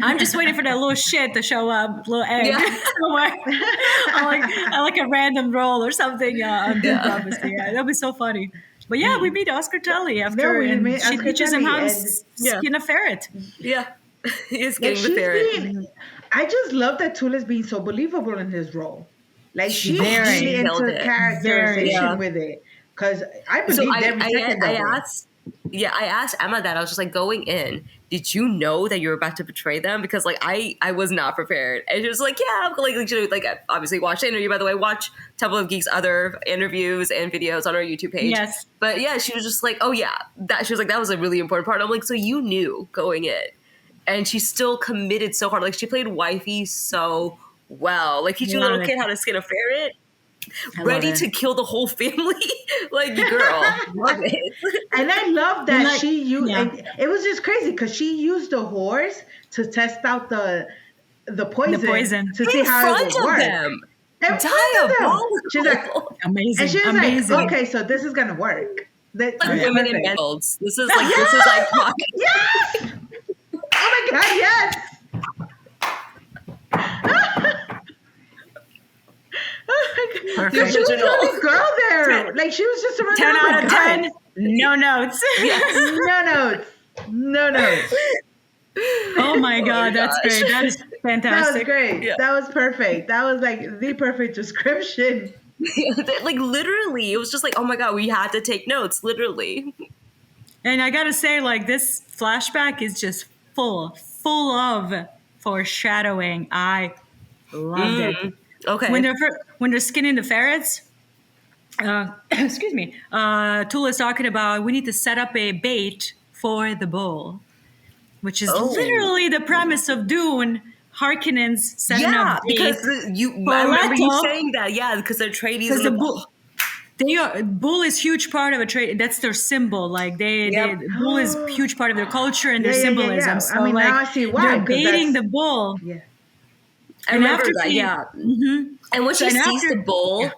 I'm just waiting for that little shit to show up, little egg somewhere. I like a random roll or something on Dune Prophecy. Yeah, that'll be so funny. But we meet Oscar Tully after, and she teaches him how to skin a ferret. Yeah, he's getting the ferret. I just love that Tula's being so believable in his role. Like she's really into characterization with it. Because I believe every second of it. I asked Emma that. I was just like, going in, did you know that you were about to betray them? Because like I was not prepared. And she was like, yeah, I'm like obviously watch the interview. By the way, watch Temple of Geek's other interviews and videos on our YouTube page. Yes. But yeah, she was just like, oh yeah, she was like, that was a really important part. I'm like, so you knew going in, and she still committed so hard. Like she played wifey so well. Like teaching a little kid how to skin a ferret. Ready to kill the whole family. Like, girl, love it. And I love that she used and it was just crazy because she used the horse to test out the poison to see how it would work. Diabolical. She's like, amazing. And she was like, okay, so this is gonna work. Like women in McDonald's. This is iconic. Yes. Oh my god, yes. Perfect. She was the only girl there. Like she was just around 10 out of 10. No notes. No notes. Oh my Oh my God, that's gosh. great. That is That was fantastic. great. Yeah. That was perfect. That was like the perfect description. Like literally, it was just like, oh my god, we had to take notes, literally. And I gotta say, like, this flashback is just full of foreshadowing. I loved it. Okay. When they're skinning the ferrets, excuse me, Tula's talking about we need to set up a bait for the bull, which is Oh. literally the premise of Dune. Harkonnens setting up Yeah, because bait for I remember you Leto, saying that. Yeah, because they're tradies because and the the bull. They are bull is huge part of a trade. That's their symbol. Like they Yep. bull is huge part of their culture and their Yeah, yeah, yeah, symbolism. yeah. I So mean, like now I see they're why, because baiting that's, the bull, yeah. I and remember after that. she, Yeah. And when so she and sees the after, yeah. bull,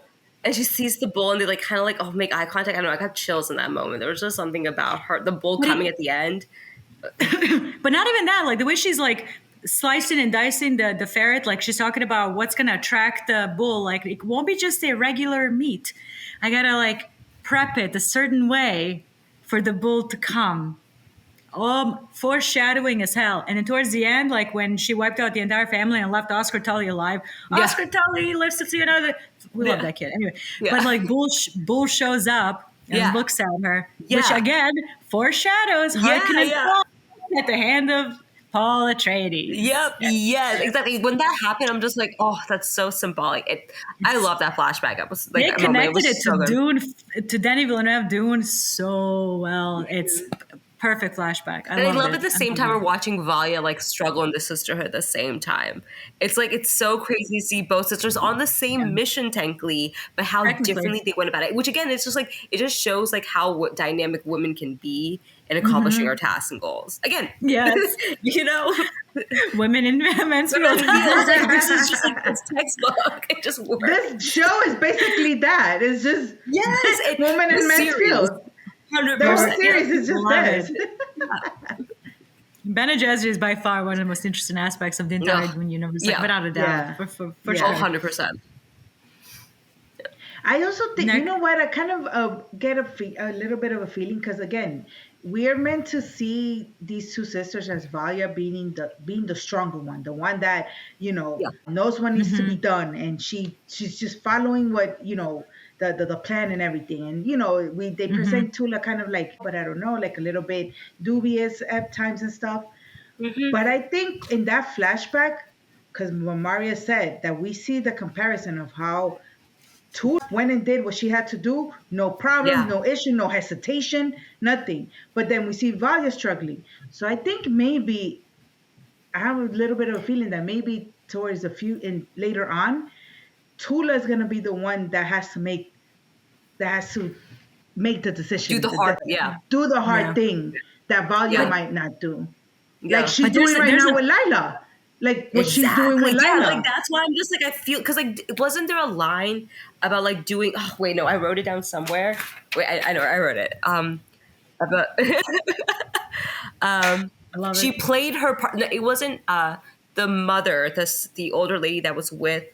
and she sees the bull, and they like kind of like make eye contact. I don't know. I got chills in that moment. There was just something about her, the bull But coming at the end. But not even that. Like the way she's like slicing and dicing the ferret. Like she's talking about what's gonna attract the bull. Like it won't be just a regular meat. I gotta like prep it a certain way for the bull to come. Foreshadowing as hell. And then towards the end, like when she wiped out the entire family and left Oscar Tully alive, Yeah. Oscar Tully lives to see another. We love Yeah. that kid. Anyway, Yeah. but like Bull shows up and Yeah. looks at her, which Yeah. again foreshadows Yeah. Harkonnen's Yeah. fall at the hand of Paul Atreides. Yep. Yes. Exactly. When that happened, I'm just like, oh, that's so symbolic. I love that flashback. It was like They that moment. It connected it was so to good. Dune, to Denis Villeneuve Dune so well. It's perfect flashback. And I loved love it. at the same time we're watching Valia like struggle in the sisterhood at the same time. It's like it's so crazy to see both sisters on the same mission technically, but how Technically. differently they went about it. Which again, it's just like it just shows like how dynamic women can be in accomplishing our tasks and goals. Again, Yes. you know, Women in men's it field. feels like this is just like this textbook. It just works. This show is basically that. It's just Yes, woman in the men's series. field. 100%. The whole series is just Love this. Bene Gesserit is by far one of the most interesting aspects of the entire Yeah. Dune universe, Yeah. like, without a doubt, Yeah. for Yeah. sure. 100%. I also think, Next. you know what, I kind of get a little bit of a feeling because, again, we are meant to see these two sisters as Valia being the stronger one, the one that, Yeah. knows what needs to be done. And she's just following what, the plan and everything. And, they present Tula kind of like, but I don't know, like a little bit dubious at times and stuff. But I think in that flashback, because what Maria said, that we see the comparison of how Tula went and did what she had to do, no problem, Yeah. no issue, no hesitation, nothing. But then we see Valia struggling. So I think maybe I have a little bit of a feeling that maybe towards later on, Tula is gonna be the one that has to make the decision. Do the hard, yeah. Do the hard Yeah. thing that Valia Yeah. might not do. Yeah. Like she's But there's doing a- right there's now a- with Lila. Like what she's doing with Yeah, Lila. like that's why I'm just like I feel because like wasn't there a line about like doing? Oh wait, no, I wrote it down somewhere. Wait, I know I wrote it. About I love she it. played her part. No, it wasn't the mother, the older lady that was with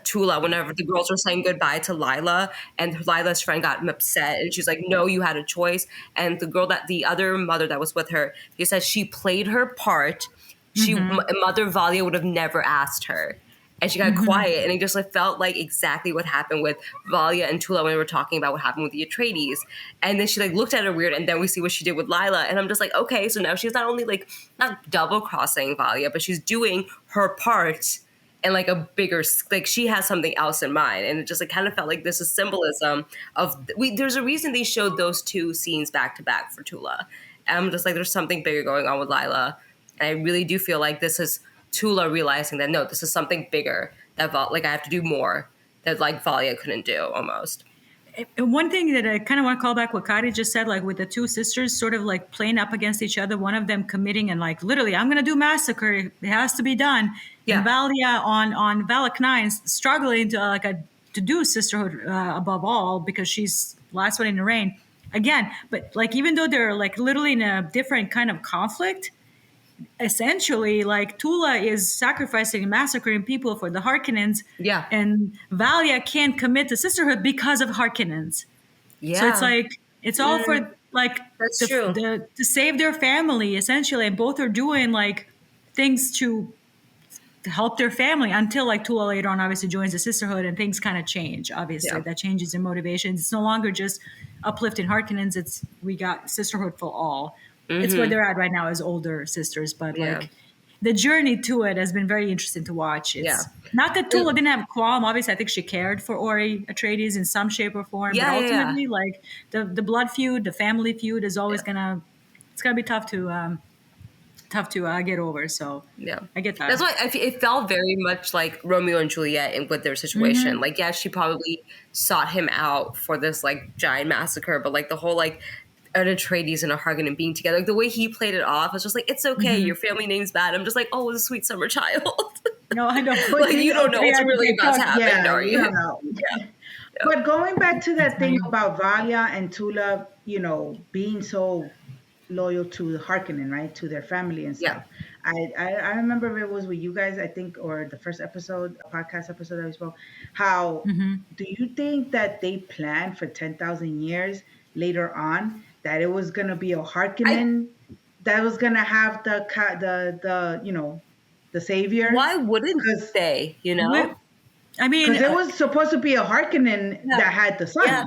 Tula whenever the girls were saying goodbye to Lila, and Lila's friend got upset, and she's like, "No, you had a choice." And the other mother that was with her, she said she played her part. Mother Valia would have never asked her, and she got quiet, and it just like felt like exactly what happened with Valia and Tula when we were talking about what happened with the Atreides. And then she like looked at her weird, and then we see what she did with Lila, and I'm just like, okay, so now she's not only like not double crossing Valia, but she's doing her part and like a bigger, like she has something else in mind. And it just like kind of felt like this is symbolism of there's a reason they showed those two scenes back to back for Tula. And I'm just like, there's something bigger going on with Lila. And I really do feel like this is Tula realizing that no, this is something bigger that like I have to do more that like Valia couldn't do almost. And one thing that I kind of want to call back what Kari just said, like with the two sisters sort of like playing up against each other, one of them committing and like literally, I'm going to do massacre. It has to be done. Yeah. And Valia on Valak 9 struggling to do sisterhood above all because she's last one in the rain again. But like, even though they're like literally in a different kind of conflict, essentially like Tula is sacrificing and massacring people for the Harkonnens. Yeah. And Valia can't commit to sisterhood because of Harkonnens. Yeah. So it's like it's all for like That's true. to save their family essentially, and both are doing like things to help their family until like Tula later on obviously joins the Sisterhood and things kind of change. Obviously, Yeah. that changes their motivations. It's no longer just uplifting Harkonnens. It's we got Sisterhood for all. It's where they're at right now as older sisters, but Yeah. like the journey to it has been very interesting to watch. Yeah. It's not that Tula didn't have qualm. Obviously, I think she cared for Ori Atreides in some shape or form, but Yeah, yeah, yeah. ultimately, like the blood feud, the family feud is always it's gonna be tough to get over. So Yeah. I get that. That's why it felt very much like Romeo and Juliet with their situation. Like, yeah, she probably sought him out for this like giant massacre, but like the whole like an Atreides and a Harkonnen being together, like the way he played it off was just like, it's okay, your family name's bad. I'm just like, oh, the sweet summer child. No, I know. Like, you don't know what's really about to happen, Yeah, are you you? don't know. But going back to that thing about Valia and Tula, being so loyal to Harkonnen, right, to their family and Yeah. stuff. I remember it was with you guys, I think, or the first episode, podcast episode that we spoke. How do you think that they planned for 10,000 years later on that it was gonna be a Harkonnen that was gonna have the savior? Why wouldn't they, I mean, Because it was supposed to be a Harkonnen that had the son. Yeah.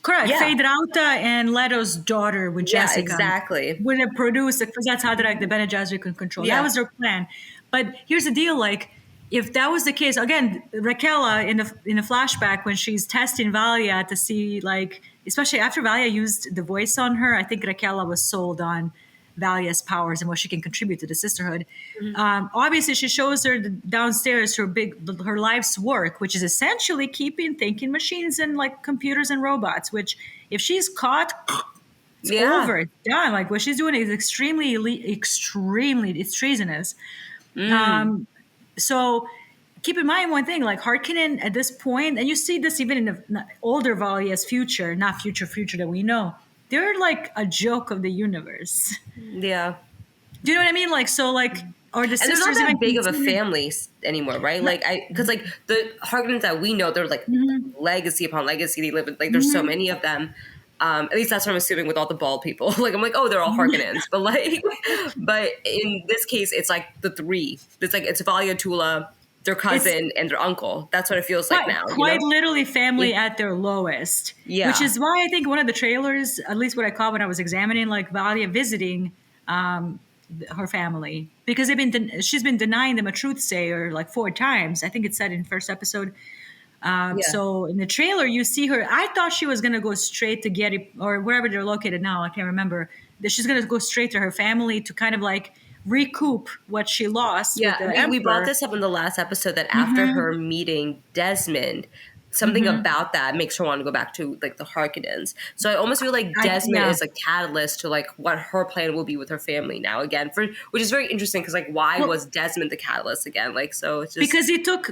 correct. Yeah. Fade Rauta and Leto's daughter with Yeah, Jessica. exactly. Would have produced because that's how the Bene Gesserit can control. Yeah. That was their plan. But here's the deal: like, if that was the case, again, Raquela in the flashback when she's testing Valia to see, like, especially after Valia used the voice on her, I think Raquela was sold on Valia's powers and what she can contribute to the Sisterhood. Obviously, she shows her downstairs her life's work, which is essentially keeping thinking machines and like computers and robots. Which, if she's caught, it's over, it's done. Like what she's doing is extremely it's treasonous. So keep in mind one thing, like Harkonnen at this point, and you see this even in the older Valia's future, not future that we know, they're like a joke of the universe. Yeah. Do you know what I mean? Like, so like, or the And sisters they're not even that big of a continue- family anymore, right? Like, because like the Harkonnens that we know, they're like legacy upon legacy. They live like there's so many of them. At least that's what I'm assuming with all the bald people. Like, I'm like, oh, they're all Harkonnens. But like, but in this case, it's like the three. It's Valia, Tula, their cousin, and their uncle. That's what it feels like now. Quite literally family at their lowest. Yeah. Which is why I think one of the trailers, at least what I caught when I was examining like Valia visiting her family, because she's been denying them a truth sayer like 4 times. I think it said in first episode. So in the trailer, you see her. I thought she was going to go straight to Getty or wherever they're located now. I can't remember. That she's going to go straight to her family to kind of like recoup what she lost. Yeah, with the we brought Emperor. this up in the last episode that after her meeting Desmond, something about that makes her want to go back to like the Harkonnens. So I almost feel like Desmond is a catalyst to like what her plan will be with her family now again. Which is very interesting because like why was Desmond the catalyst again? Like so it's just Because he took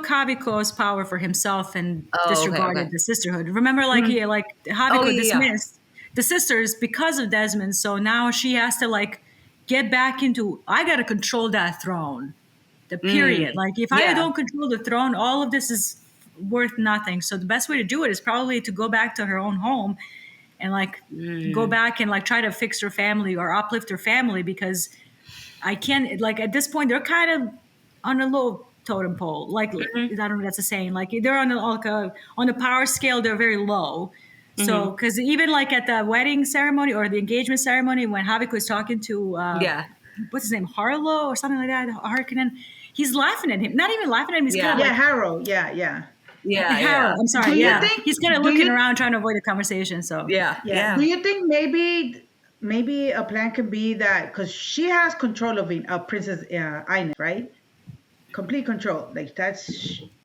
Haviko's power for himself and disregarded the Sisterhood. Remember, like Haviko dismissed the sisters because of Desmond. So now she has to like get back into. I got to control that throne. The period. Like if I don't control the throne, all of this is worth nothing. So the best way to do it is probably to go back to her own home and like go back and like try to fix her family or uplift her family, because I can't, like at this point they're kind of on a low totem pole. Like I don't know if that's a saying. Like they're on the power scale, they're very low. So because even like at the wedding ceremony or the engagement ceremony when Havik was talking to what's his name, Harlow or something like that, Harkonnen, he's laughing at him. Not even laughing at him. He's kind of like, Harrow. Yeah. Harold, I'm sorry. Do you think- he's kind of looking around trying to avoid the conversation. So yeah. Do you think maybe a plan could be that because she has control of Princess Ines, right? Complete control. Like that's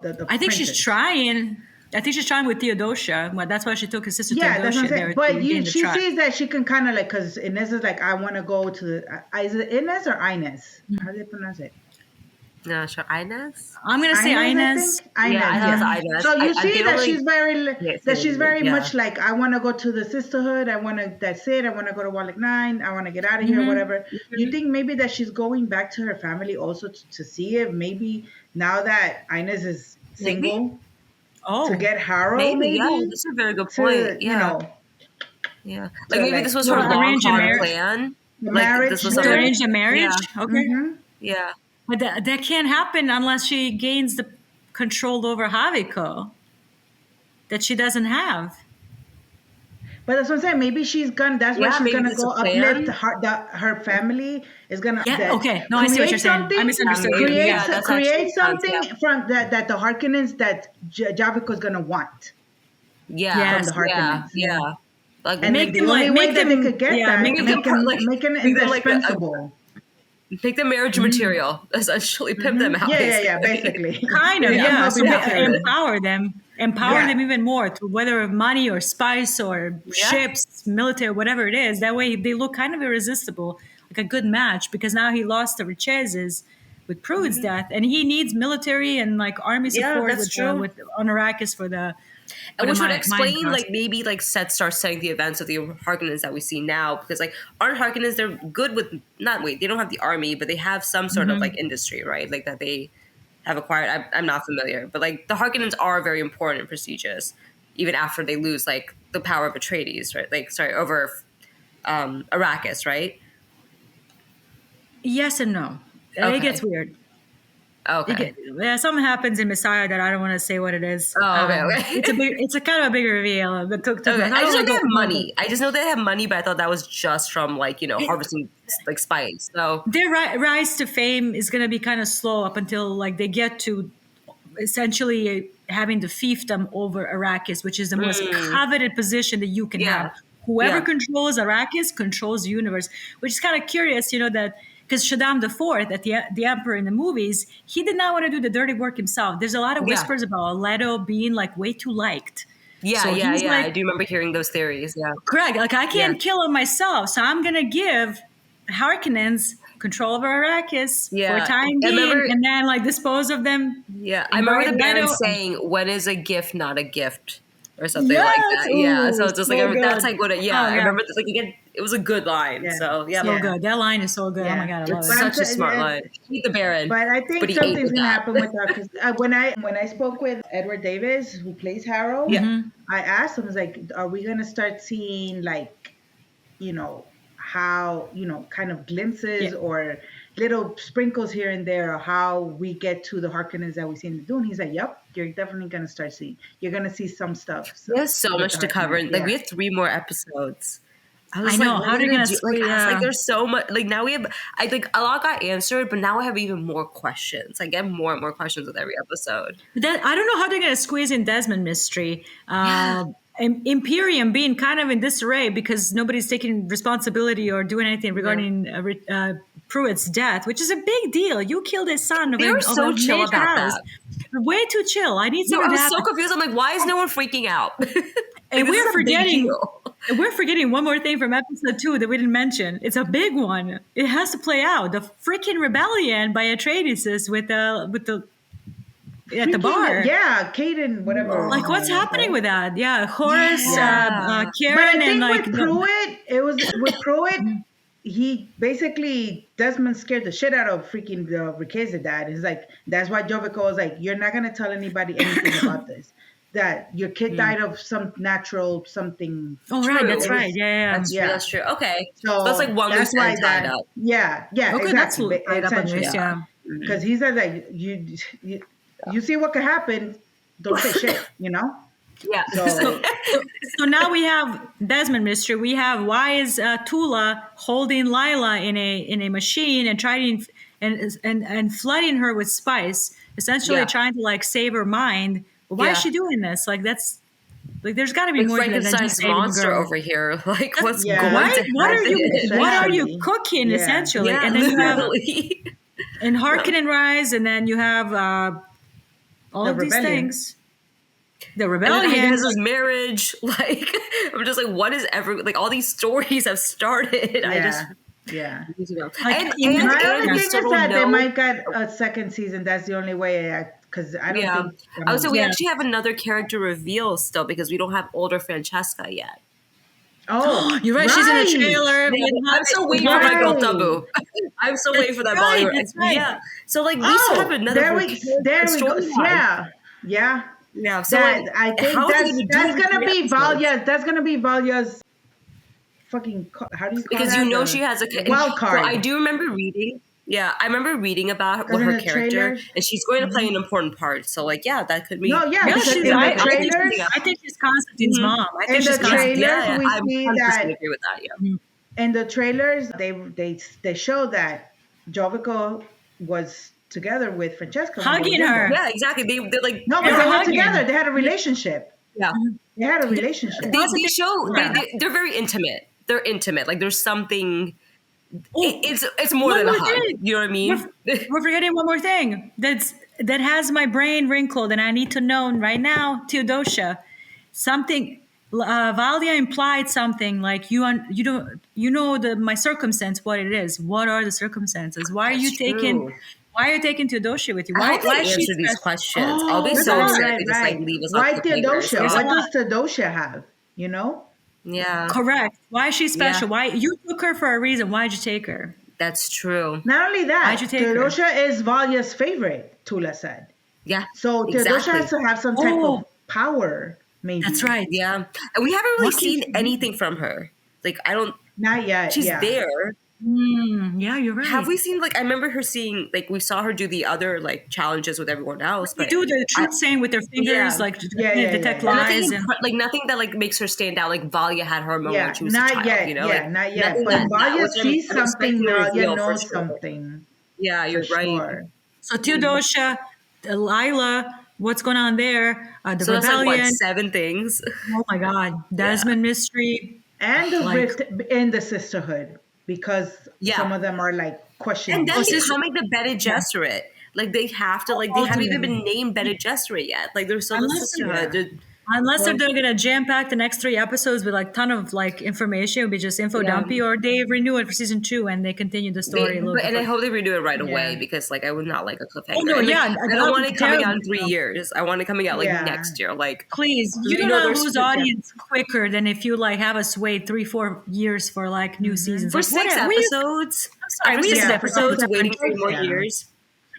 the I think princess. she's trying. I think she's trying with Theodosia. Well, that's why she took his sister Yeah, that's what Theodosia I'm saying. there. But she sees that she can kind of like, because Inez is like, I want to go to the, is it Inez or Inez? How do they pronounce it? No, sure. Inez? I'm gonna say Inez. I think? Inez, I think it's Inez. So you I see feel that like- she's very much like, I want to go to the Sisterhood. That's it. I want to go to Wallach 9. I want to get out of here, whatever. You think maybe that she's going back to her family also to see if maybe now that Inez is single, to get Harrow, maybe? Yeah, that's a very good point. Yeah. So Like maybe like this was Well, her long arrange a hard marriage. plan. the Like this marriage was To something. thing. arrange a marriage? Yeah. Okay. Yeah. But that can't happen unless she gains the control over Haviko that she doesn't have. But that's what I'm saying. Maybe she's gonna. That's why Yeah. she's Maybe gonna this is go a uplift plan. her family is gonna Yeah, that okay. No, I see what you're create saying. I something. misunderstood. Maybe. Yeah. Yeah. That's Create actually sounds. something Yeah. from that the Harkonnens that Javiko's gonna want Yeah. from the Yes. Yeah. Harkonnens. Yeah. Like And then Make the them only like, way make that they them, could get yeah, that, make them, like make it make them like indispensable. make them marriage material. Essentially, pimp them out. Yeah, Basically. basically. kind of, Make them yeah. So puppy material. empower Yeah. them even more through whether money or spice or Yeah. ships, military, whatever it is. That way they look kind of irresistible, like a good match, because now he lost the Richeses with Pruitt's death, and he needs military and like army Yeah, support that's true. with on Arrakis for the And which would mind explain, trust. like, maybe, like, Seth starts setting the events of the Harkonnens that we see now. Because, like, aren't Harkonnens, they're good with, they don't have the army, but they have some sort of, like, industry, right? Like, that they have acquired. I'm not familiar. But, like, the Harkonnens are very important and prestigious, even after they lose, like, the power of Atreides, right? Like, sorry, over Arrakis, right? Yes and no. Okay. It gets weird. Okay. Something happens in Messiah that I don't want to say what it is. Oh, okay, okay. It's a kind of a big reveal. But Okay. I just know they have money. I just know they have money, but I thought that was just from, like, harvesting, like, spice. So, Their rise to fame is going to be kind of slow up until like they get to essentially having the fiefdom over Arrakis, which is the most coveted position that you can Yeah. have. Whoever Yeah. controls Arrakis controls the universe, which is kind of curious, that because Shaddam IV, the emperor in the movies, he did not want to do the dirty work himself. There's a lot of Yeah. whispers about Leto being like way too liked. yeah, So yeah, he's yeah. like, I do remember hearing those theories. Yeah. correct. Like I can't Yeah. kill him myself, so I'm gonna give Harkonnens control over Arrakis Yeah. for time I being, remember- and then like dispose of them. Yeah, I And remember the Leto- Baron saying, "When is a gift not a gift?" or something Yes! like that. Yeah, Ooh, so it's just so like that's good. like what. Oh, I yeah. remember. This, like again, it was a good line. Yeah. So yeah, So Yeah. good. That line is so good. Oh Yeah. my god, I love it's it. But such a smart yeah. line. Eat the Baron, But I think but he ate something's with gonna that. happen with her because when I spoke with Edward Davis, who plays Harold, Yeah. I asked him, I was like, "Are we gonna start seeing like, how kind of glimpses Yeah. or little sprinkles here and there of how we get to the Harkonnens that we see in the Dune?" He's like, "Yep, you're definitely gonna start seeing. You're gonna see some stuff." There's so with much the to cover. Harkonnens, Like we yeah. have 3 more episodes. I was I know. like, what How are they they gonna do? Like, squeeze- I was yeah. like, there's so much. Like now we have. I think a lot got answered, but now I have even more questions. I get more and more questions with every episode. That I don't know how they're gonna squeeze in Desmond mystery. Imperium being kind of in disarray because nobody's taking responsibility or doing anything regarding Pruitt's death, which is a big deal. You killed his son. They were so chill major about house. that. Way too chill. I need No, I something to was so happen. confused. I'm like, why is no one freaking out? And This is we're a big forgetting. deal. We're forgetting one more thing from episode 2 that we didn't mention. It's a big one. It has to play out. The freaking rebellion by Atreides with the at the bar. Yeah, Caden, whatever. Like what's happening with that? Yeah, Horace, Yeah. But Karen, I and think like with Pruitt, it was with Pruitt. He basically Desmond scared the shit out of freaking the Riqueza dad. He's like, that's why Jovico was like, "You're not gonna tell anybody anything about this. That your kid died of some natural something." oh right, True. that's right. Yeah. That's true. Yeah. That's true. Okay, So that's like one that's loose why end tied that. up. Yeah, Okay, that's exactly. tied up on Essentially, this. Yeah. because he said like you see what could happen. Don't say shit. Yeah. So So now we have Desmond mystery. We have why is Tula holding Lila in a machine and trying and flooding her with spice, essentially Yeah. trying to like save her mind. But why is Yeah. she doing this? Like that's like there's got to be like more to that than just Frankenstein's saving the monster girl. over here. Like what's Yeah. going Right? to What are happen? you? What are you Essentially. cooking? Yeah. Essentially, Yeah, and then you have literally. in Harkonnen Rise, and then you have all The of these rebellion. things. The And then rebellion. Hyena's marriage, like I'm just like, what is like all these stories have started. I just yeah. need to know. Like, and, in and, My my and only we thing is still don't that they know- might get a second season. That's the only way. Because I don't Yeah, think. I would say we Yeah. actually have another character reveal still because we don't have older Francesca yet. Oh, You're right. She's in the right. trailer. I'm still waiting for Right. Michael Tabu. I'm still waiting for that That's right, body. that's right. Yeah. So like we still have another there we go. storyline. Yeah. Yeah. So That, like, I think how are they that's gonna do gonna three be episodes? Valya's. That's gonna be Valya's fucking how do you call because that? you know she has a wild well, card. I do remember reading. Yeah, I remember reading about Because in her the character, trailers, and she's going to play an important part. So, like, yeah, that could no, be. yeah, Yeah, because she's. in the I think trailers, something else. I think she's Constantine's Mhm. mom. I in think she's the Yeah, Constantine's trailers yeah, we I see 100% that agree with that. Yeah. mom. in the trailers they show that Jovico was together with Francesca when they were Hugging younger. her. Yeah, exactly. They're like, No, They but were they were hugging. together. They had a relationship. yeah. They had a relationship. They show Yeah. they're very intimate. They're intimate. Like there's something. Oh, It's more one than a more hug. thing. You know what I mean? We're forgetting one more thing that has my brain wrinkled, and I need to know right now, Theodosia. Something. Valia implied something like you don't my circumstance, what it is. What are the circumstances? Why are you That's taking? true. Why are you taking Theodosia with you? I Why hope why they is she answer these special? questions. I'll be Oh, so There's a upset lot. if they just like leave us on Why cliffhangers. Theodosia? There's a What Yeah. does lot. Theodosia have? You know? Yeah, Correct. Why is she special? Yeah. Why you took her for a reason? Why'd you take her? that's true. Not only Why'd you that, take her? Theodosia is Valia's favorite, Tula said. Yeah, So Theodosia has exactly. to have some type of Oh, power, maybe. that's right. Yeah, and we haven't really What can seen she do? anything from her. Like I don't. Not yet. She's yeah. there. Yeah, you're right. Have we seen like I remember her seeing like we saw her do the other like challenges with everyone else, They but do the truth saying with their fingers, Yeah. like Yeah, detect yeah. lies, nothing like nothing that like makes her stand out. Like Valia had her moment Yeah, when she was a not child. yet. You know, Yeah, like not yet. nothing But that Valia was sees I'm expecting something. a Valia reveal for knows sure. something Yeah, for you're right. sure. So Theodosia, Lila, what's going on there? The So that's like what rebellion. 7 things. Oh my God, Desmond mystery. And the Like- rift in the sisterhood because Yeah. some of them are like questioning. And then Oh, becoming the Bene Gesserit. Like they have to like they haven't even been named Bene Gesserit yet. Like they're still the Unless- sisterhood. yeah. They're- Unless they're gonna jam pack the next 3 episodes with like ton of like information, it'll be just info Yeah. dumpy, or they renew it for season 2 and they continue the story They, a little but, bit. and I hope they redo it right Yeah. away because like I would not like a cliffhanger. Oh, no, And, like, yeah, I that don't would want be it coming out in terrible. 3 years. I want it coming out like Yeah. next year. Like Please, you You do know not there's lose script- audience quicker than if you like have us wait 3-4 years for like new seasons. for Like, 6 what- we used- episodes. sorry, For we used 6 to- episodes, Yeah. waiting 3 more Yeah. years.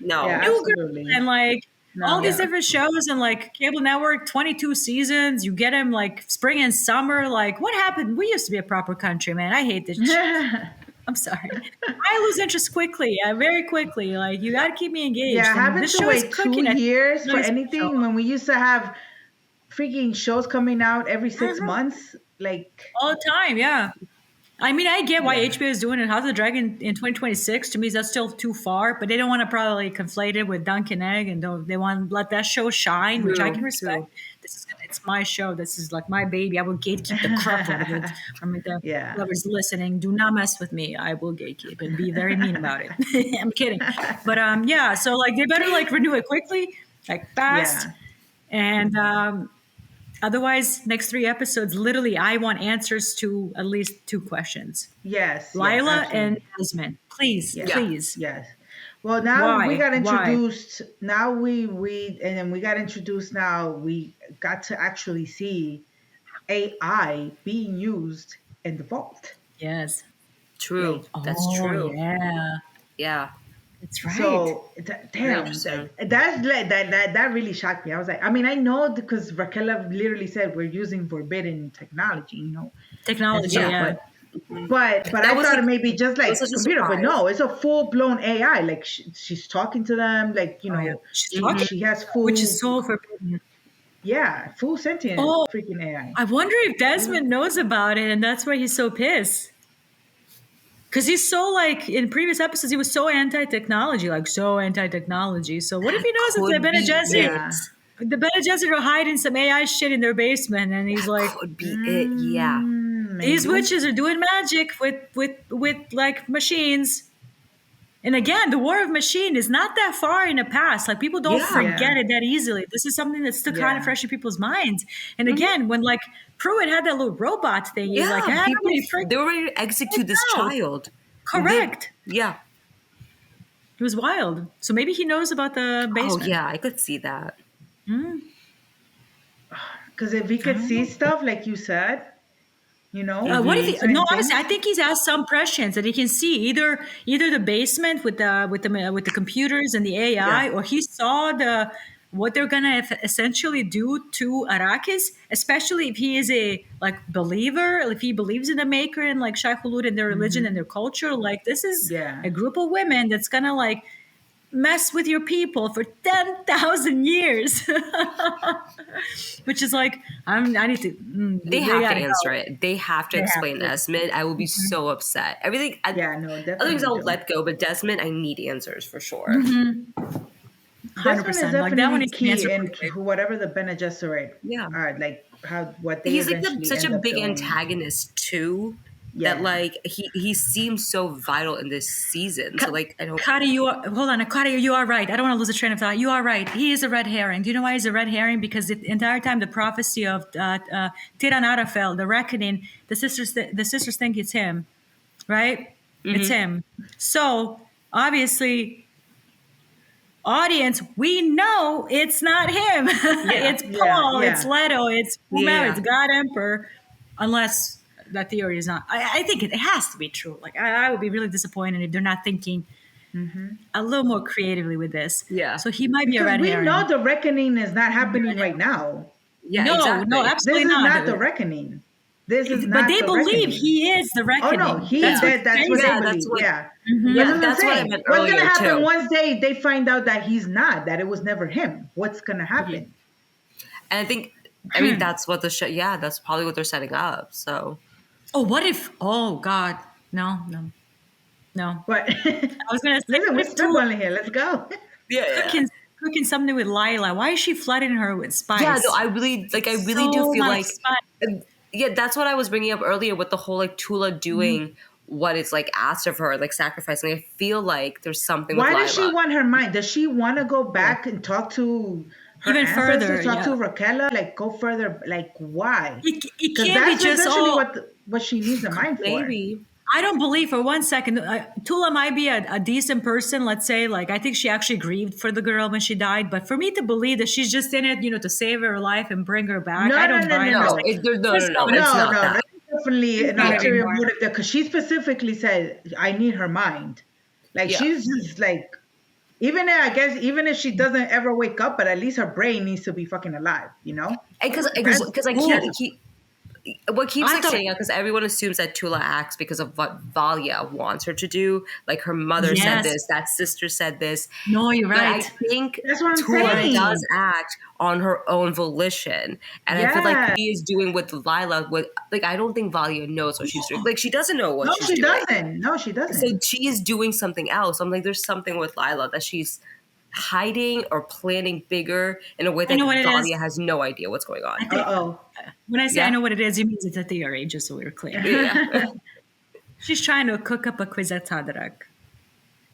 No. Yeah. New Girl Absolutely. and like all these Yeah. different shows and like cable network, 22 seasons. You get them like spring and summer. Like what happened? We used to be a proper country, man. I hate this shit. I'm sorry. I lose interest quickly, very quickly. Like you got to keep me engaged. Yeah, And having this to show is wait cooking 2 at years for nice anything show. when we used to have freaking shows coming out every 6 months. Like, all the time. Yeah. I mean, I get why Yeah. HBO is doing it. House of the Dragon in 2026. To me, that's still too far, but they don't want to probably conflate it with Dunk and Egg, and they want to let that show shine, which I True, can respect. true. It's my show. This is like my baby. I will gatekeep the crap out of it. I mean, Yeah. whoever's listening, do not mess with me. I will gatekeep and be very mean about it. I'm kidding, but yeah. So like, they better like renew it quickly, like fast, yeah. and otherwise, next 3 episodes, literally, I want answers to at least 2 questions. Yes. Lila yes, and absolutely. Desmond, please, Yeah. please. Yes. Well, now we Why? got Why? introduced. Now and then we got introduced. Now we got to actually see AI being used in the vault. Yes. True. That's Oh, true. Yeah, Yeah. that's right. So damn, interesting. that really shocked me. I was like, I mean, I know because Raquel literally said we're using forbidden technology, you know. Technology, Yeah, yeah. But That I was thought like- it may be just like was such a computer, but surprise. no, it's a full blown AI. Like she's talking to them, like you know, yeah. She's talking, she has full, Which is so forbidden. yeah, full sentient Oh. freaking AI. I wonder if Desmond knows about it, and that's why he's so pissed. Because he's so like in previous episodes, he was so anti-technology, like so anti-technology. So what if he knows it's the Could Bene be Gesserit? Yeah. The Bene Gesserit are hiding some AI shit in their basement, and he's like, Could be it. Yeah. these Maybe. witches are doing magic with like machines. And again, the war of machine is not that far in the past. Like people don't Yeah. forget it that easily. This is something that's still kind Yeah. of fresh in people's minds. And again, when like Pruitt had that little robot thing, he's Yeah. like, people, everybody they were ready to execute this out. child. correct. Yeah. It was wild. So maybe he knows about the basement. Oh yeah, I could see that. Because if he could see stuff like you said, you know, What if he? certain No, things- honestly, I think he's asked some prescience that he can see either the basement with the computers and the AI, Yeah. or he saw what they're gonna essentially do to Arrakis, especially if he is a like believer, if he believes in the Maker and like Shai Hulud and their religion and their culture. Like this is Yeah. a group of women that's gonna like mess with your people for 10,000 years, which is like I need to. They have to gotta answer go. it. They have to They have explain to. Desmond. I will be so upset. Everything. Yeah, no, Other definitely things I'll do. let go, but Desmond, I need answers for sure. 100%. This one is Like that one definitely needs to be key answered in quickly. whatever the Bene Gesserit Yeah. are, like what they He's like eventually such end a up big doing. antagonist too. Yeah. That like he seems so vital in this season. So like I don't. Kari, hold on. Kari, you are right. I don't want to lose a train of thought. You are right. He is a red herring. Do you know why he's a red herring? Because the entire time the prophecy of Tiran Arafel, the reckoning, the sisters think it's him, right? It's him. So obviously, audience, we know it's not him. It's Paul. yeah. It's Leto. It's whomever. Yeah. It's God Emperor, unless that theory is not. I think it has to be true. Like I would be really disappointed if they're not thinking a little more creatively with this. Yeah. So he might be a Because red we herring. know the reckoning is not happening right now. Yeah. no, exactly. no, This absolutely is not not. the reckoning. This is But not they the believe reckoning. he is the Oh reckoning. no, That's what that's what they they Yeah, believe. that's what- Yeah. Yeah, But that's what I saying, meant what's earlier gonna happen too. once they find out that he's not, that it was never him? What's gonna happen? And I think I mean that's what the show. Yeah, that's probably what they're setting up. So Oh, what if? Oh God, no. But I was gonna say, listen, what we're if Tula spitballing here. Let's go. cooking something with Lila? Why is she flooding her with spice? Yeah, no, I really do So feel much like spice. yeah, that's what I was bringing up earlier with the whole like Tula doing what is like asked of her, like sacrificing. I feel like there's something Why with does she Lila. want her mind? Does she want to go back and talk to her Even ancestors, further, talk yeah. to Raquel, like go further? Like why? It Because can't be that's just essentially all. what she needs a mind for. Maybe. I don't believe for one second. Tula might be a decent person. Let's say, like I think she actually grieved for the girl when she died. But for me to believe that she's just in it, to save her life and bring her back, No, I don't no, buy no, it. no. No, it's It's not No, that. that's definitely an Not ulterior anymore. motive there because she specifically said, "I need her mind." Like Yeah. she's just like, even if she doesn't ever wake up, but at least her brain needs to be fucking alive, And because I keep what keeps I like thought- saying because everyone assumes that Tula acts because of what Valia wants her to do. Like her mother said Yes. this, that sister said this. No, you're But I right. think That's what I'm Tula saying. does act on her own volition, and I feel like Yeah. she is doing with Lila. With like, I don't think Valia knows what she's doing. Like, she doesn't know what No, she's she doing. doesn't. No, she doesn't. So she is doing something else. I'm like, there's something with Lila that she's hiding or planning bigger in a way that know what it is. Valia has no idea what's going on. Uh-oh. When I say Yeah. I know what it is, you mean it's a theory, just so we're clear. Yeah. She's trying to cook up a Kwisatz Haderach.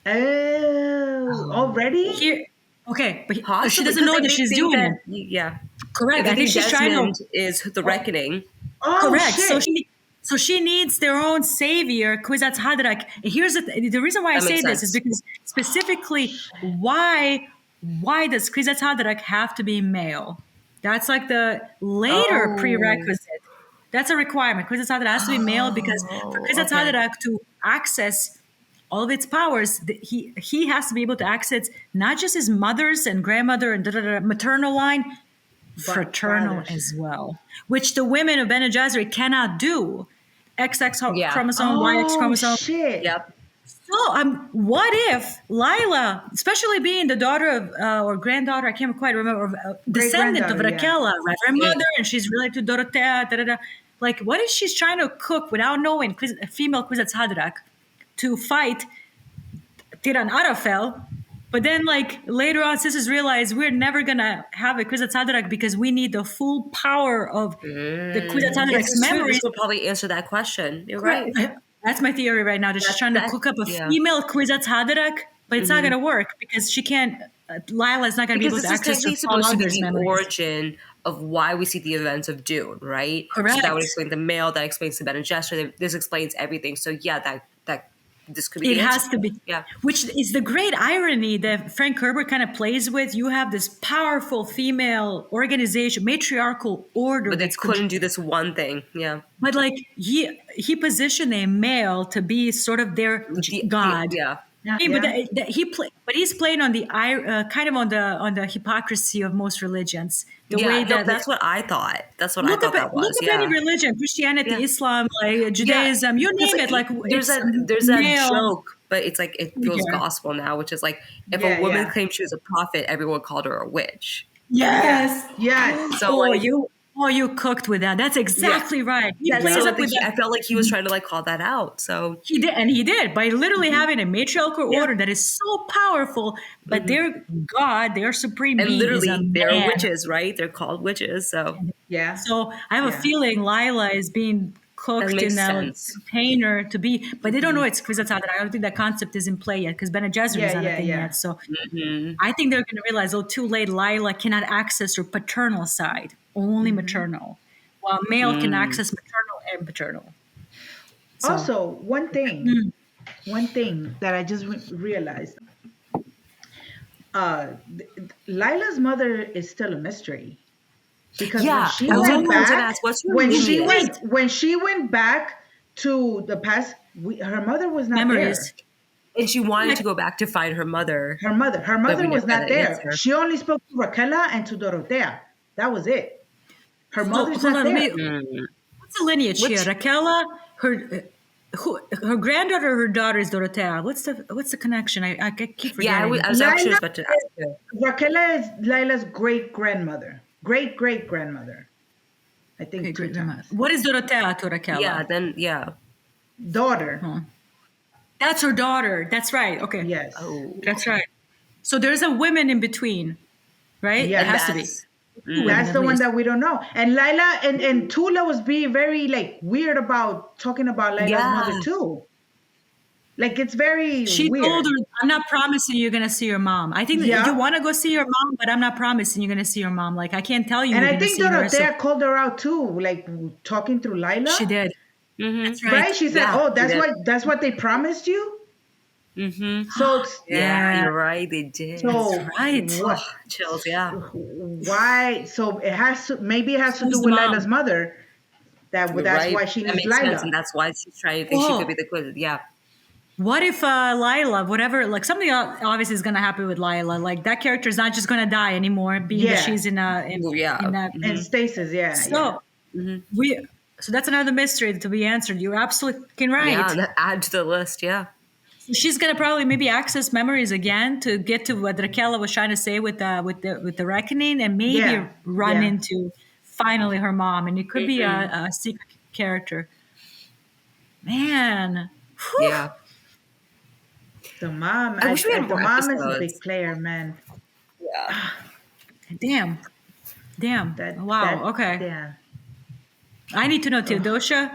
Oh, already? Here, okay, but Possibly, she doesn't know because that I she's think doing that- it. Yeah. Correct. I think she's trying Desmond to. is the reckoning. Oh, Correct. shit. So she needs their own savior, Kwisatz Haderach. Here's the reason why I That say makes this sense. is because specifically why does Kwisatz Haderach have to be male? That's like the later Oh. prerequisite. That's a requirement. Kwisatz Haderach has to be male because for Kwisatz okay. Haderach to access all of its powers, he has to be able to access not just his mother's and grandmother and maternal line, fraternal fathers. as well, which the women of Bene Gesserit cannot do. XX Yeah. chromosome, YX chromosome. Shit. Yep. So, what if Lila, especially being the daughter of or granddaughter, I can't quite remember, descendant of Great-granddaughter, Raquel, Reverend Mother, and she's related to Dorothea. Like, what if she's trying to cook without knowing female Kwisatz Haderach to fight Tiran Arafel? But then, like, later on, sisters realize we're never going to have a Kwisatz Haderach because we need the full power of the Kwisatz Haderach's This memories. will probably answer that question. You're right. That's my theory right now. That she's trying to cook up a yeah. female Kwisatz Haderach, but it's not going to work because she can't. Lila's not going to be able Because to this is access her technically supposed to be father's the memories. origin of why we see the events of Dune, right? Correct. So that would explain the male, that explains the Bene Gesserit, this explains everything. So yeah, that this could be It the has answer. to be. Yeah. Which is the great irony that Frank Herbert kind of plays with. You have this powerful female organization, matriarchal order. But they that's couldn't do this one thing. Yeah. But like he positioned a male to be sort of their god. Yeah. Yeah, Hey, but yeah. he's playing on the kind of on the hypocrisy of most religions. The Yeah, way no, that that's what I thought. That's what I thought that look was. up any Yeah. religion, Christianity, Yeah. Islam, like Yeah. Judaism, you Because name it. Like there's it's a there's a male. joke, but it's like it feels Yeah. gospel now, which is like if a Yeah, woman yeah. claimed she was a prophet, everyone called her a witch. Yes. Yes. Yes. So Oh, like you cooked with that. That's yeah. exactly right. He Yeah, plays so up with I that. felt like he was trying to like call that out. So He did by literally having a matriarchal yeah. order that is so powerful, but their God, their supreme And being, is a literally they're man. witches, right? They're called witches. So Yeah. So I have a Yeah. feeling Lila is being that cooked makes in a sense. container to be, but they don't know it's Kwisatz Haderach. I don't think that concept is in play yet because Bene Gesserit Yeah, is not a yeah, thing yeah. yet. So Mm-hmm. I think they're going to realize, oh, too late. Lila cannot access her paternal side, only maternal, while male can Mm. access maternal and paternal. So Also, one thing that I just realized, Lila's mother is still a mystery because when Yeah, she I was went gonna back, ask, what's her lineage? when she went back to the past, her mother was not there. memories. And she wanted to go back to find her mother, Her but we mother never was got not an there. answer. She only spoke to Raquela and to Dorotea. That was it. Her So mother's hold not on, let there. me. Mm. What's the lineage here? Which Raquela, her granddaughter, or her daughter is Dorotea. What's the connection? I keep yeah, forgetting. I was actually Lila, about to ask you. Raquela is Lila's great grandmother. Great great grandmother. I Okay, think two great grandma. times. What is Dorotea to Yeah, Raquela? then yeah. Daughter. Huh. That's her daughter. That's right. Okay, Yes. Oh, that's right. So there's a women in between, right? It Yes. has to be two women That's at the one least. that we don't know. And Lila and Tula was being very like weird about talking about Lila's yeah. mother too. Like it's very She weird. told her, "I'm not promising you're gonna see your mom. I think that you Yeah. want to go see your mom, but I'm not promising you're gonna see your mom. Like I can't tell you And you're I gonna think see her." So Dorotea called her out too, like talking through Lila. she did. Mm-hmm. That's right. Right? She said, Yeah, "Oh, she did. that's what they promised you." Mm-hmm. So it's Yeah, Yeah, you're right. They did. that's so right. Oh, what? chills. Yeah. Why? So it has to maybe it has to Who's do the with mom? Lila's mother. You're That's right. why she That needs makes sense, Lila. and that's why she's trying to think she could be Oh, the quiz. Yeah. what if Lila, whatever, like something obviously is gonna happen with Lila. Like that character is not just gonna die anymore, being that Yeah. she's Well, yeah. in that. And stasis, yeah, yeah. So we so that's another mystery to be answered. You're absolutely fucking Yeah, right. and add to the list. Yeah. She's gonna probably maybe access memories again to get to what Raquel was trying to say with the reckoning, and maybe Yeah. run Yeah. into finally her mom, and it could be a secret character. Man, whew. Yeah. The mom, I wish we had the more mom is a big episodes. player, man. Yeah. Damn. Wow. Okay. Yeah. I need to know Theodosia.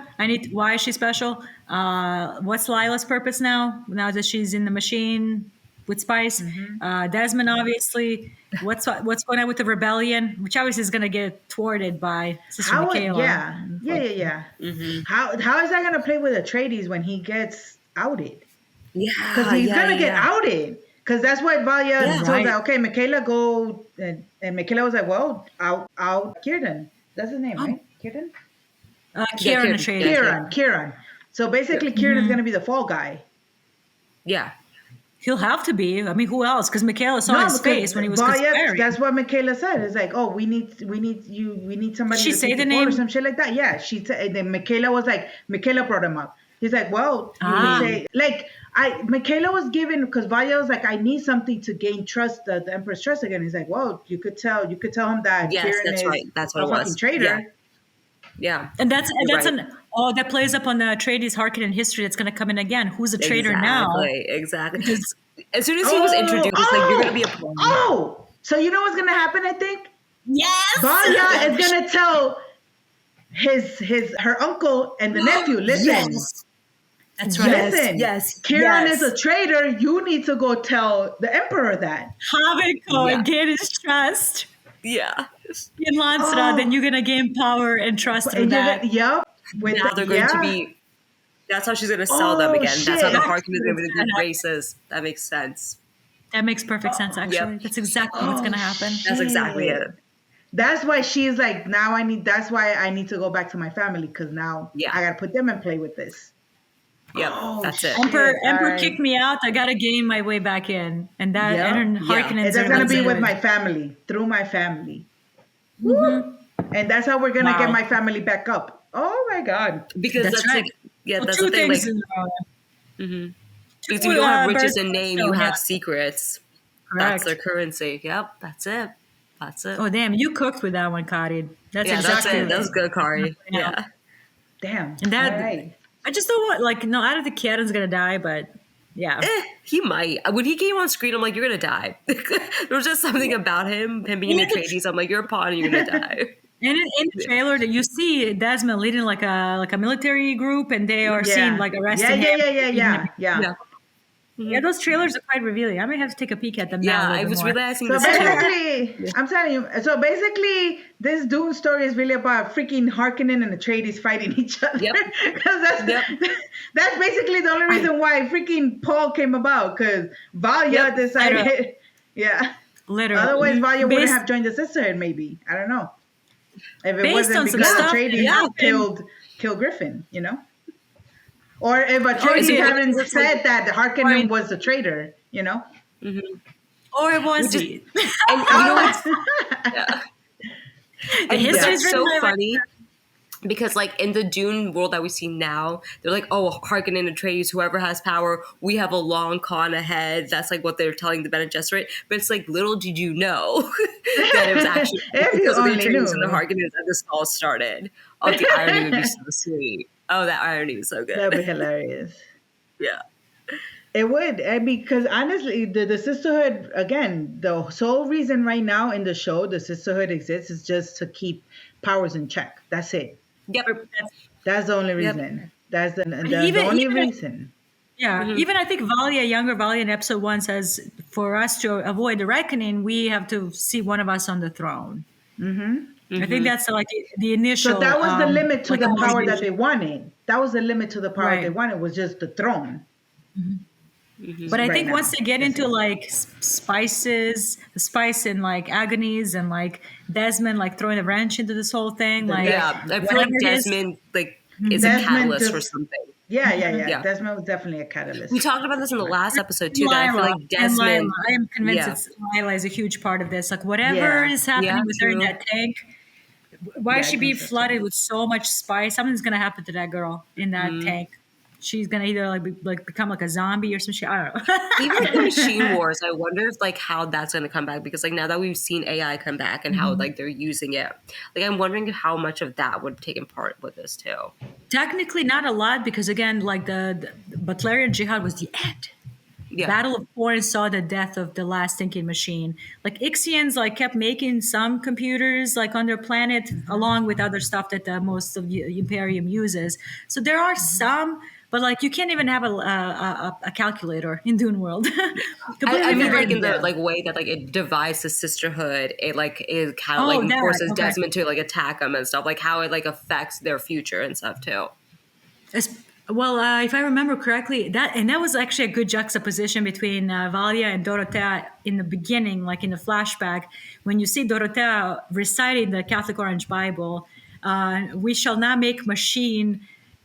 Why is she special? What's Lila's purpose now? Now that she's in the machine with Spice, Desmond obviously. What's going on with the rebellion? Which obviously is going to get thwarted by Sister How? Michaela. Yeah. How is that gonna play with Atreides when he gets outed? Yeah. Because he's gonna get outed. Because that's what Valia Yeah. told Right. her. Okay, Michaela, go. And Michaela was like, well, out. Kieran. That's his name, right? Kieran? Kieran Yeah, Atreides. Kieran. So basically, Kieran is gonna be the fall guy. Yeah. He'll have to be. I mean, who else? Because Michaela saw his face when he was conspiring. That's what Michaela said. It's like, oh, we need somebody. She to say take the the fort or name? some shit like that. Yeah, she said. And then Michaela was like, Michaela brought him up. He's like, well, you would say like Michaela was given because Vaya was like, I need something to gain trust, the Emperor's trust again. He's like, well, you could tell him that Yes, Kieran that's is right. That's what a it fucking was. traitor. Yeah. And that's Right. that plays up on the Atreides Harkonnen history that's going to come in again. Who's a traitor now? Exactly. Because As soon as he was introduced, like you're gonna be a pawn. Oh, so you know what's gonna happen? I think yes, Vaya is gonna tell her uncle and the nephew, listen. Yes. That's right. Listen, Yes. Kieran yes. is a traitor. You need to go tell the emperor that. Haviko Yeah. gain his trust Yeah. in Lansra, Oh. then you're gonna gain power and trust through And you're that. yep. Now they're going to be. That's how she's gonna sell them Oh, again. That's how the shit. Harkonnen is gonna be the good races. That makes sense. That makes perfect sense. Actually, Yep. that's exactly what's gonna happen. That's exactly Shit. it. That's why she's like, that's why I need to go back to my family because now Yeah. I gotta put them in play with this. Yep, Oh that's it. shit! Emperor kicked me out. I gotta gain my way back in, and that Yep. and Yeah. Harkonnens And that's are gonna like be with good. my family, through my family. Mhm. And that's how we're gonna get Wow, my family back up. Oh my god. Because that's that's right. like, yeah, Well, that's the two thing. things Like, in because if two you don't have riches birds in in one name, you stone. Yeah, have secrets. That's their correct. currency. Yep, that's it. That's it. Oh damn, you cooked with that one, Kari. That's Yeah, that's exactly it. what That was good, I'm gonna Kari. point out. Yeah. Damn. And All that right. I just don't want like no, I don't think Kieran's gonna die, but yeah. He might. When he came on screen, I'm like, you're gonna die. There was just something about him being In an the, Atreides. I'm like, you're a pawn and you're gonna die. in the trailer that you see Desmond leading like a military group, and they are seen Yeah. like Yeah, arresting yeah, him, yeah, yeah, beating him. yeah, yeah. Yeah. Yeah, those trailers are quite revealing. I may have to take a peek at them now a Yeah, little I bit was more. realizing So this too. basically, I'm telling you. So basically, this Dune story is really about freaking Harkonnen and Atreides fighting each other. Yep. Because Yep. that's basically the only reason why freaking Paul came about. Because Valia Yep. decided, yeah. Literally, Otherwise, Valia wouldn't based have joined the Sisterhood. Maybe, I don't know, if it based wasn't on some because stuff that Atreides happened. killed Griffin. You know, or if Is Atreides it hadn't because it's said that Harkonnen Right. was the traitor. You know. Or it was Which is- the And you know what's yeah. And history that's is so written by funny because, like, in the Dune world that we see now, they're like, "Oh, Harkonnen and Atreides, whoever has power, we have a long con ahead." That's like what they're telling the Bene Gesserit. But it's like, little did you know that it was actually If you because of the only Atreides and the knew. Harkonnens that this all started. Oh, the irony would be so sweet. Oh, that irony is so That'd be good. hilarious. Yeah. It would, because honestly, the sisterhood again, the sole reason right now in the show the sisterhood exists is just to keep powers in check. That's it. Yep. That's the only Yep. reason. That's the even only even reason. yeah, even I think younger Valia in episode 1 says for us to avoid the reckoning, we have to see one of us on the throne. I think that's like the initial. So that was the limit to like the a power that motivation. they wanted. That was the limit to the power Right. they wanted was just the throne. But I Right think now. once they get That's into it. like the spice and like agonies and like Desmond like throwing a wrench into this whole thing, like Yeah. I feel like whatever it is. Desmond is a Desmond catalyst for just- something. Yeah. Yeah. Desmond was definitely a catalyst. We talked about this in the last episode too. That I feel Lila, like and Desmond. Lila. I am convinced Yeah. it's Lila is a huge part of this. Like whatever Yeah. is happening Yeah, with her in true. that tank, why Yeah, is I she think being so, too. flooded with so much spice? Something's gonna happen to that girl in that tank. She's gonna either become like a zombie or some shit. I don't know. Even like the Machine Wars, I wonder if like how that's going to come back because like now that we've seen AI come back and how like they're using it, like I'm wondering how much of that would take in part with this too. Technically, not a lot because again, like the Butlerian Jihad was the end. Yeah, Battle of Corinth saw the death of the last thinking machine. Like Ixians like kept making some computers like on their planet along with other stuff that most of the Imperium uses. So there are some, but like you can't even have a calculator in Dune World. I mean like in the Yeah. like way that like it divides the Sisterhood, it like it kind of like that, forces okay. Desmond to like attack them and stuff, like how it like affects their future and stuff too. Well, if I remember correctly, that was actually a good juxtaposition between Valia and Dorothea in the beginning, like in the flashback, when you see Dorothea reciting the Catholic Orange Bible, "We shall not make machine."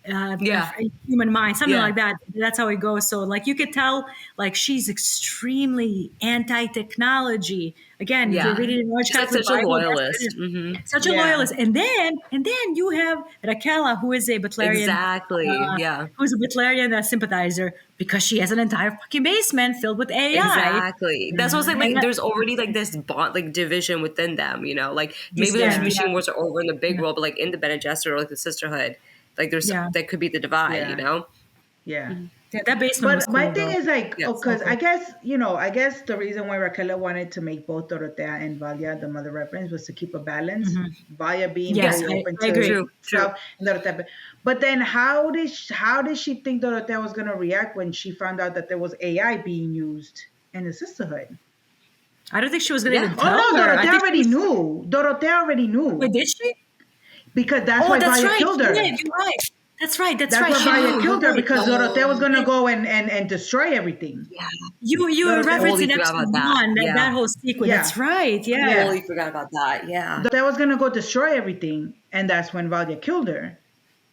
Yeah. Human mind, something Yeah. like that. That's how it goes. So, like, you could tell, like, she's extremely anti-technology. Again, if Yeah. you're reading an Orange She's like Catholic such a Bible, that's what loyalist. it is. Mhm. Such a Yeah. loyalist. And then you have Raquela, who is a Butlerian Exactly. Yeah. who's a Butlerian sympathizer because she has an entire fucking basement filled with AI. Exactly. That's what I was like. And There's already like this bond, like division within them. You know, like maybe Yeah, there's machine yeah. wars are over in the big world, but like in the Bene Gesserit or like the Sisterhood, like there's Yeah. that could be the divide. Yeah. You know. Yeah. Yeah, that basement was But cool, my thing though. is like, Yeah, because so cool. I guess the reason why Raquel wanted to make both Dorothea and Valia the mother reference was to keep a balance. Valia being Yes, very I- open I to agree. True, stuff, and Dorothea. But then, how did she think Dorothea was gonna react when she found out that there was AI being used in the Sisterhood? I don't think she was going to Yeah. even Oh tell no, her. I Dorothea think already she was- knew. Dorothea already knew Wait, did she? because that's why that's Valia right. killed her. She did. You're right. That's right. That's That's right. why She Valia knew. killed her You're right. because Dorothea was gonna go and destroy everything. Yeah. You were Totally referencing forgot episode about that. 1, Yeah. that whole sequence. Yeah. That's right. Yeah. Yeah. Totally forgot about that. Yeah. Dorothea was gonna go destroy everything, and that's when Valia killed her.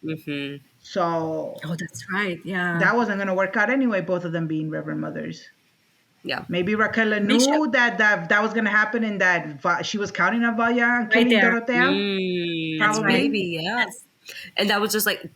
Mm-hmm. So Oh, that's right. Yeah. that wasn't going to work out anyway, both of them being Reverend Mothers. Yeah. Maybe Raquel Misha, knew that was going to happen and that she was counting on Valia on right killing there. Dorotea. That's right. Probably. Maybe, yeah. That's And that was just like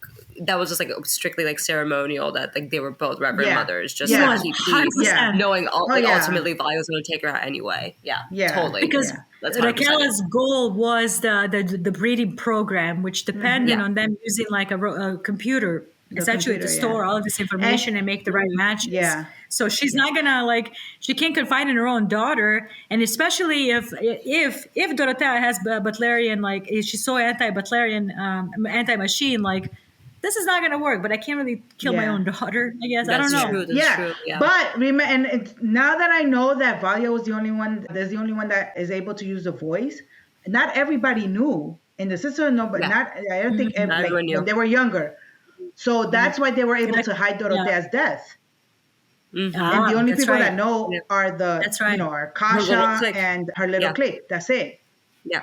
strictly like ceremonial that like they were both Reverend Yeah. Mothers just Yeah. to keep peace, 100%. knowing Oh, like yeah. ultimately Valia was going to take her out anyway. Yeah, Yeah. totally. Because Yeah. That's 100%. Raquel's goal was the breeding program, which depended Yeah. on them using like a computer, essentially computer, to store yeah. all of this information and make the right matches. Yeah. So she's not gonna like she can't confide in her own daughter, and especially if Dorothea has Butlerian, like if she's so anti-Butlerian, anti-machine, like this is not gonna work. But I can't really kill my Yeah. own daughter. I guess I That's don't know. true. That's Yeah, true. Yeah. but and now that I know that Valia was the only one, there's the only one that is able to use the voice. Not everybody knew in the Sisterhood, no, but Yeah. not. I don't think Not like everyone knew. when they were younger. So that's why they were able to hide Yeah. Dorotea's death. Mm-hmm. And the only that's people right. that know Yeah. are That's right. are Her little Kasha clique. and her little Yeah. clique. That's it. Yeah.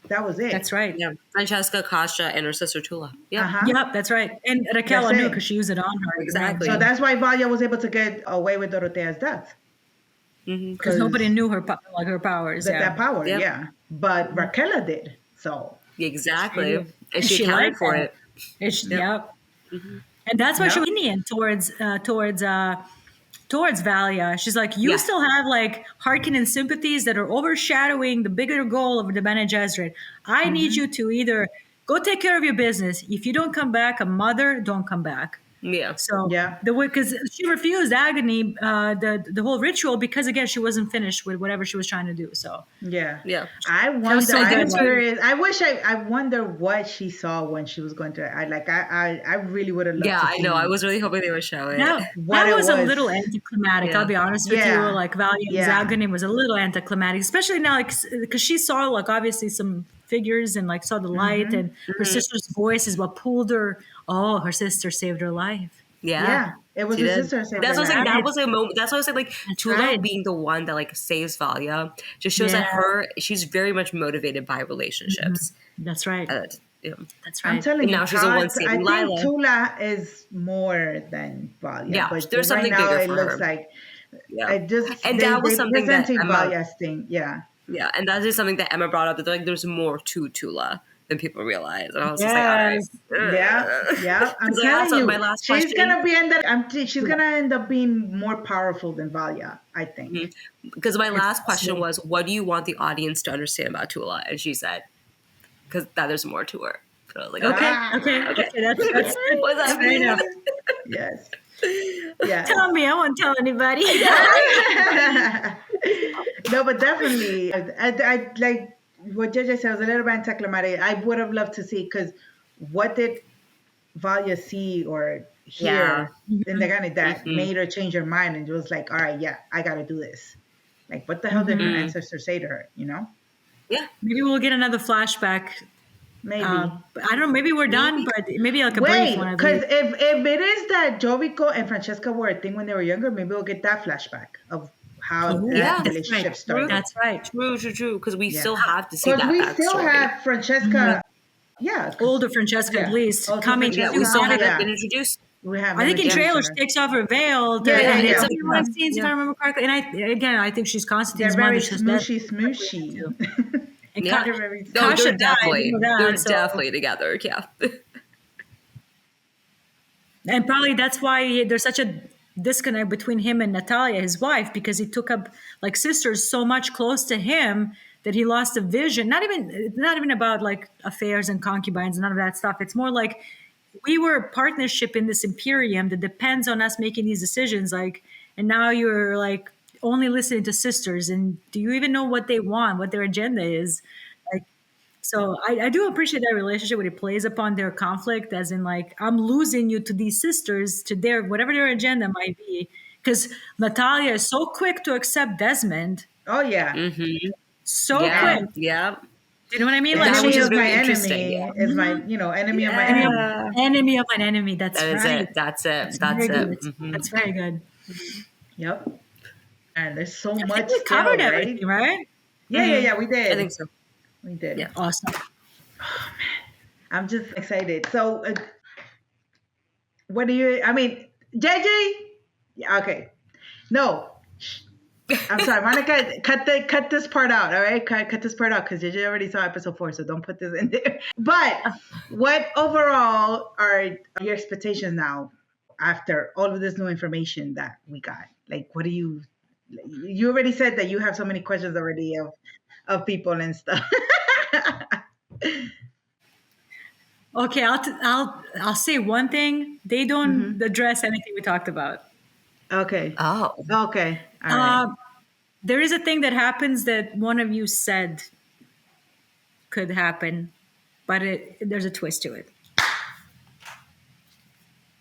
That was it. That's right. Yeah. Francesca, Kasha, and her sister Tula. Yeah. Uh-huh. Yep, that's right. And Raquel That's knew it. because she used it on her. Exactly. So that's why Valia was able to get away with Dorotea's death. Because nobody knew her her powers. That power, Yep. yeah. But Raquel did. So Exactly. She- And and she she accounted liked for that. it. Yep. And that's why she was lenient towards Valia. She's like, you Yeah. still have like Harkonnen sympathies that are overshadowing the bigger goal of the Bene Gesserit. I need you to either go take care of your business. If you don't come back, a mother, don't come back. Yeah. So Yeah. the way because she refused agony, the whole ritual because again she wasn't finished with whatever she was trying to do. So yeah. Yeah. I wonder. was so I'm good. curious. I wonder what she saw when she was going to. I really would have loved. Yeah, to I see know. I was really hoping they would show it. that, What that it was a was. little anticlimactic. Yeah. I'll be honest with Yeah. you. Like Valiant's Yeah. agony was a little anticlimactic, especially now, like because she saw like obviously some figures and like saw the light, and her sister's voice is what pulled her. Oh, her sister saved her life. Yeah. It was She her did. sister. That saved That's her what I was like. life. That was a moment. That's why I was like Tula right. being the one that like saves Valia just shows that Yeah. she's very much motivated by relationships. That's right. Yeah. That's I'm right. telling And you, now she's the one I saving think Lila. Tula is more than Valia. Yeah, but there's right something now bigger it for looks her. like Yeah. it just And that was something that presenting Emma- Valia's thing. Yeah. Yeah, and that is something that Emma brought up. That like there's more to Tula than people realize. And I was just like, all right. Yeah. I'm 'Cause telling also you, my last she's question- gonna be she's gonna end up being more powerful than Valia, I think. Because my last question was, what do you want the audience to understand about Tula? And she said, because that there's more to her. So I was like, Okay. That's What does that fair mean? enough. Yes. Yeah. Tell me, I won't tell anybody. No, but definitely, I like what JJ said was a little bit anticlimactic. I would have loved to see because what did Valia see or hear in the Gani that made her change her mind and was like, all right, yeah, I got to do this. Like, what the hell did her ancestors say to her? You know? Yeah. Maybe we'll get another flashback. Maybe. I don't know. Maybe we're done, but maybe like a brief Wait, one. I because believe. if it is that Jovico and Francesca were a thing when they were younger, maybe we'll get that flashback of how Oh, that yeah, that's relationship right. started. That's right. True. Because we still have to see Because that we backstory. still have Francesca. Yeah. 'cause Older Francesca, at least, Older coming. Francesca. Yeah, we still Having- haven't been introduced. We have I think in never seen trailers her. she takes off her veil. Yeah, and yeah. it's like one Yeah. scenes, if I remember correctly. And I think she's They're Constantine's very mother. So that- smooshy. and Yeah. Ka- Very- No, Kasha they're died, definitely, you know that, they're so- definitely together. Yeah. And probably that's why there's such a disconnect between him and Natalia, his wife, because he took up like sisters so much close to him that he lost the vision. Not even about like affairs and concubines, none of that stuff. It's more like we were a partnership in this imperium that depends on us making these decisions. Like, and now you're like only listening to sisters, and do you even know what they want, what their agenda is? Like, so I do appreciate that relationship when it plays upon their conflict, as in like I'm losing you to these sisters, to their whatever their agenda might be, because Natalia is so quick to accept Desmond, Oh, yeah. so Yeah. quick. Yeah. Do you know what I mean? That Enemy was of my very interesting, enemy yeah. is my, enemy of my enemy. Yeah. Enemy of an enemy. That's That is right. it. That's it. That's very it. good. Mhm. That's very good. Yep. And there's so I much think we still, covered right? everything, right? Yeah, we did. I think so. We did. Yeah. Awesome. I'm just excited. So What do you? I mean, JJ. Yeah, okay. No, I'm sorry, Monica. Cut this part out. All right, cut this part out because JJ already saw episode 4, so don't put this in there. But what overall are your expectations now after all of this new information that we got? Like, what do you? You already said that you have so many questions already of people and stuff. Okay, I'll say one thing. They don't address anything we talked about. Okay. Oh. Okay. All right. There is a thing that happens that one of you said could happen, but there's a twist to it.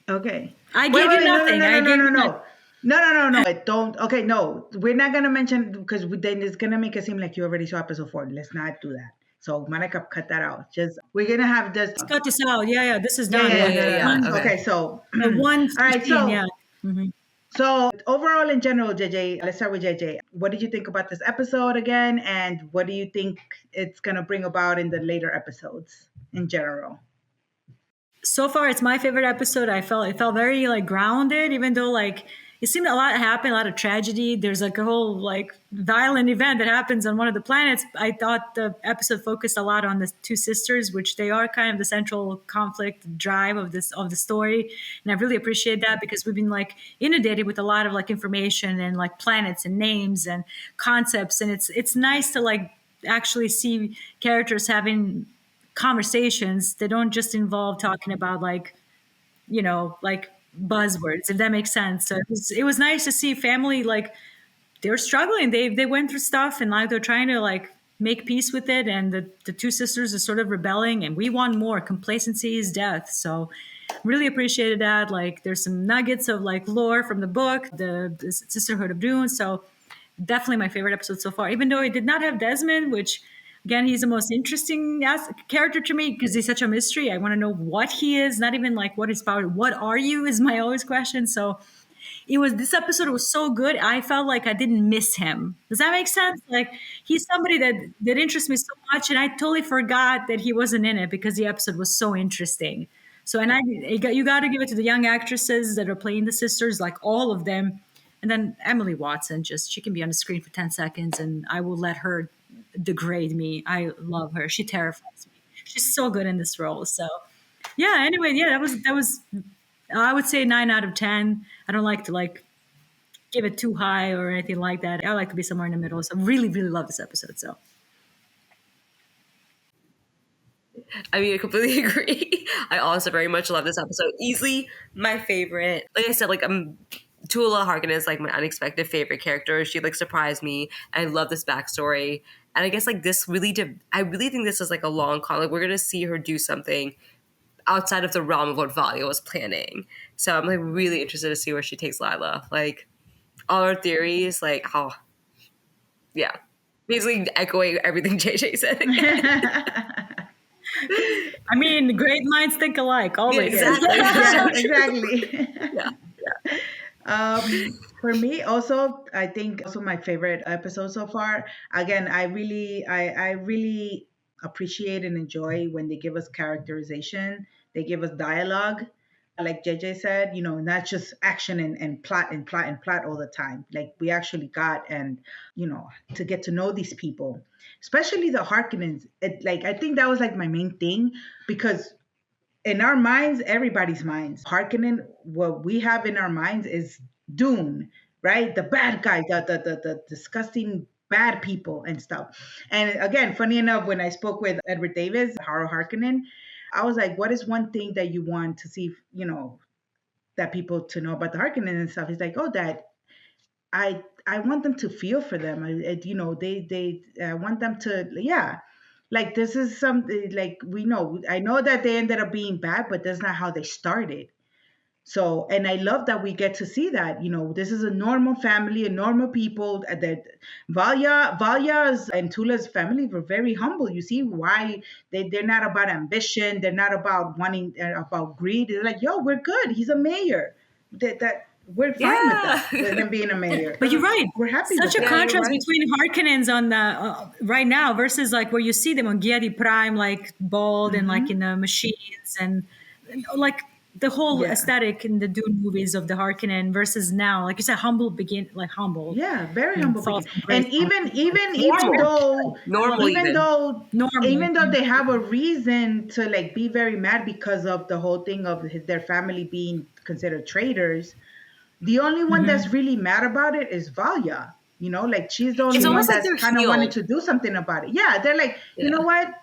Okay. I gave you nothing. No, I no, gave no, you no, nothing. no. Don't. Okay, no. We're not gonna mention because then it's gonna make it seem like you already saw episode 4. Let's not do that. So Monica, cut that out. Just we're gonna have this. Cut this out. Yeah. This is Yeah, done. yeah. Okay, so One. all right, so Yeah. Mhm. so overall in general, JJ, let's start with JJ. What did you think about this episode again, and what do you think it's gonna bring about in the later episodes in general? So far, it's my favorite episode. It felt very like grounded, even though like it seemed a lot happened, a lot of tragedy. There's like a whole like violent event that happens on one of the planets. I thought the episode focused a lot on the two sisters, which they are kind of the central conflict drive of the story, and I really appreciate that because we've been like inundated with a lot of like information and like planets and names and concepts, and it's nice to like actually see characters having conversations that don't just involve talking about like like buzzwords, if that makes sense. So it was nice to see family like they're struggling, they went through stuff and like they're trying to like make peace with it, and the two sisters are sort of rebelling and we want more. Complacency is death. So really appreciated that. Like there's some nuggets of like lore from the book, the Sisterhood of Dune. So definitely my favorite episode so far, even though it did not have Desmond, which again, he's the most interesting character to me because he's such a mystery. I want to know what he is, not even like what his power. What are you is my always question. So this episode was so good. I felt like I didn't miss him. Does that make sense? Like he's somebody that interests me so much, and I totally forgot that he wasn't in it because the episode was so interesting. So, and you got to give it to the young actresses that are playing the sisters, like all of them. And then Emily Watson, she can be on the screen for 10 seconds and I will let her degrade me. I love her. She terrifies me. She's so good in this role. So yeah, anyway, yeah, that was I would say 9 out of 10. I don't like to like give it too high or anything like that. I like to be somewhere in the middle. So really, really love this episode. So I mean, I completely agree. I also very much love this episode. Easily my favorite. Like I said, like Tula Harkin is like my unexpected favorite character. She like surprised me. And I love this backstory. And I guess like this really did. I really think this is like a long con. Like we're gonna see her do something outside of the realm of what Valia was planning. So I'm like really interested to see where she takes Lila. Like all her theories, like yeah, basically echoing everything JJ said. I mean, great minds think alike. Always. Exactly. Yeah, exactly. Yeah. For me, also, I think also my favorite episode so far. Again, I really appreciate and enjoy when they give us characterization. They give us dialogue. Like JJ said, not just action and plot and plot and plot all the time. Like we actually got to get to know these people, especially the Harkonnens. I think that was like my main thing because in our minds, everybody's minds, Harkonnen, what we have in our minds is Dune, right? The bad guys, the disgusting bad people and stuff. And again, funny enough, when I spoke with Edward Davis, Haro Harkonnen, I was like, what is one thing that you want to see, that people to know about the Harkonnen and stuff? He's like, oh, that I want them to feel for them. I want them to, yeah. Like this is something like I know that they ended up being bad, but that's not how they started. So, and I love that we get to see that, this is a normal family, a normal people that Valya's and Tula's family were very humble. You see why they're not about ambition. They're not about wanting, about greed. They're like, yo, we're good. He's a mayor. That we're fine with that, with him being a mayor. But you're right. We're happy Such with a that. contrast between Harkonnens on the right now versus like where you see them on Giadi Prime, like bald and like in the machines and like the whole Yeah. aesthetic in the Dune movies of the Harkonnen versus now, like you said, humble, Yeah, very humble falls beginning. from grace And down. even Normal. though Normal even even. though Normal. even though they have a reason to like be very mad because of the whole thing of their family being considered traitors, the only one that's really mad about it is Valya. You know, like she's the It's only one almost like that's they're kind of wanted healed. to do something about it. Yeah, they're like, you know Yeah. what?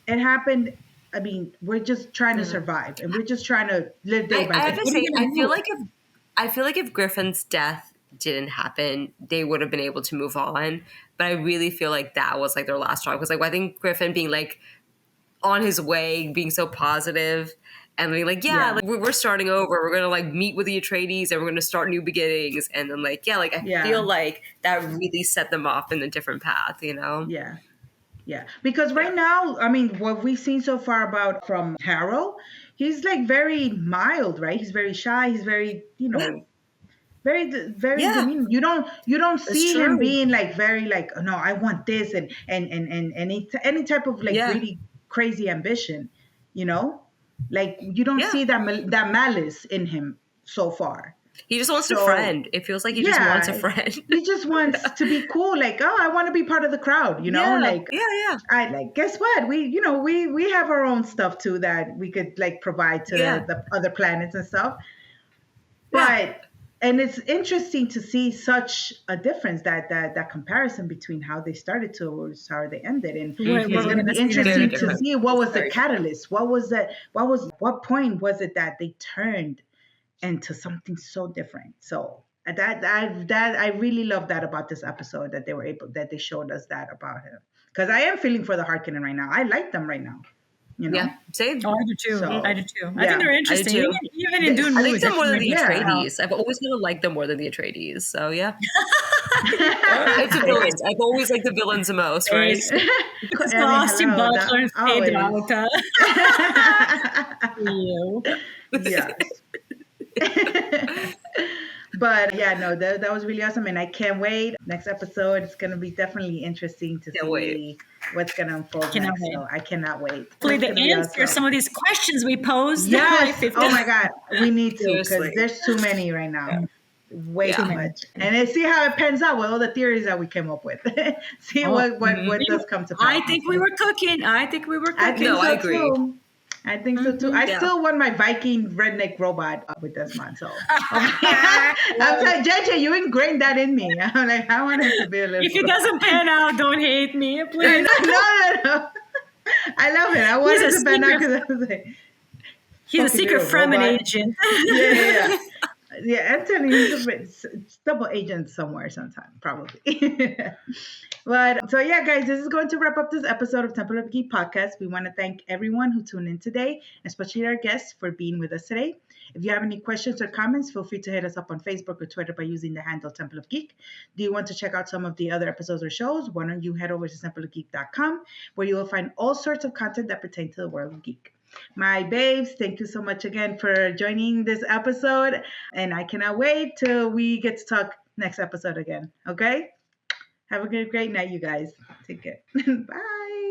It happened. I mean, we're just trying to Yeah. survive and we're just trying to live day by I have to day. What are say, you gonna do? I feel like if Griffin's death didn't happen, they would have been able to move on. But I really feel like that was like their last straw. Because like I think Griffin being like on his way, being so positive, and being like, yeah, Yeah. like we're starting over. We're gonna like meet with the Atreides, and we're gonna start new beginnings. And then like, yeah, like I feel Yeah. like that really set them off in a different path. You know? Yeah. Yeah, because Yeah. right now, I mean, what we've seen so far about from Harold, he's like very mild, right? He's very shy. He's very, Yeah. very Yeah. demeaning. You don't It's see him true. being like very like, oh, no, I want this and any type of like Yeah. greedy, crazy ambition, you know, like you don't Yeah. see that malice in him so far. He just wants a So friend. It feels like he just wants a yeah, friend. he just wants to be cool. Like, oh, I want to be part of the crowd, you know, Yeah. like Yeah. Yeah. I like guess what? We have our own stuff too that we could like provide to Yeah. the other planets and stuff. Yeah. But and it's interesting to see such a difference that comparison between how they started to how they ended. And What it's we're gonna gonna be see them Very interesting to do. different. see what was the Very different. catalyst. What point was it that they turned into something so different? So that I really love that about this episode that they showed us that about him, because I am feeling for the Harkonnen right now. I like them right now, you know. Yeah. Same. Oh, I do too. So I do too. I think yeah, they're I do interesting. too. Even in Dune I like movies, I them more feel than like the they stand Yeah. out. Atreides. I've always kind of liked them more than the Atreides. So yeah. It's the villains. I've always liked the villains the most, right? It's I mean, Austin hello, Butler and always. Pedro. You. Yes. But yeah, no, that was really awesome, and I can't wait. Next episode, it's gonna be definitely interesting to Can't see wait. what's gonna unfold Cannot next. wait. So I cannot wait. Hopefully, It's the gonna be answer awesome. some of these questions we posed. Yes. like 50 Oh my God, we need to, because Seriously. there's too many right now. Way Yeah. too much. And then see how it pans out with all the theories that we came up with. See Oh, what does come to pass. I think we were cooking. I think No, so I agree. too. I think so too. I Yeah. still want my Viking redneck robot with Desmond. So I'm like, JJ, you ingrained that in me. I'm like, I want him to be a little. If it doesn't pan out, don't hate me, please. No. I love it. I want He's it a to pan out secret- because I was like, He's a fucking secret little Fremen robot. agent. Yeah. Yeah, I'm telling you, it's double agent somewhere sometime, probably. But so yeah, guys, this is going to wrap up this episode of Temple of Geek podcast. We want to thank everyone who tuned in today, especially our guests for being with us today. If you have any questions or comments, feel free to hit us up on Facebook or Twitter by using the handle Temple of Geek. Do you want to check out some of the other episodes or shows? Why don't you head over to templeofgeek.com, where you will find all sorts of content that pertain to the world of geek. My babes, thank you so much again for joining this episode. And I cannot wait till we get to talk next episode again. Okay? Have a great night, you guys. Take care. Bye.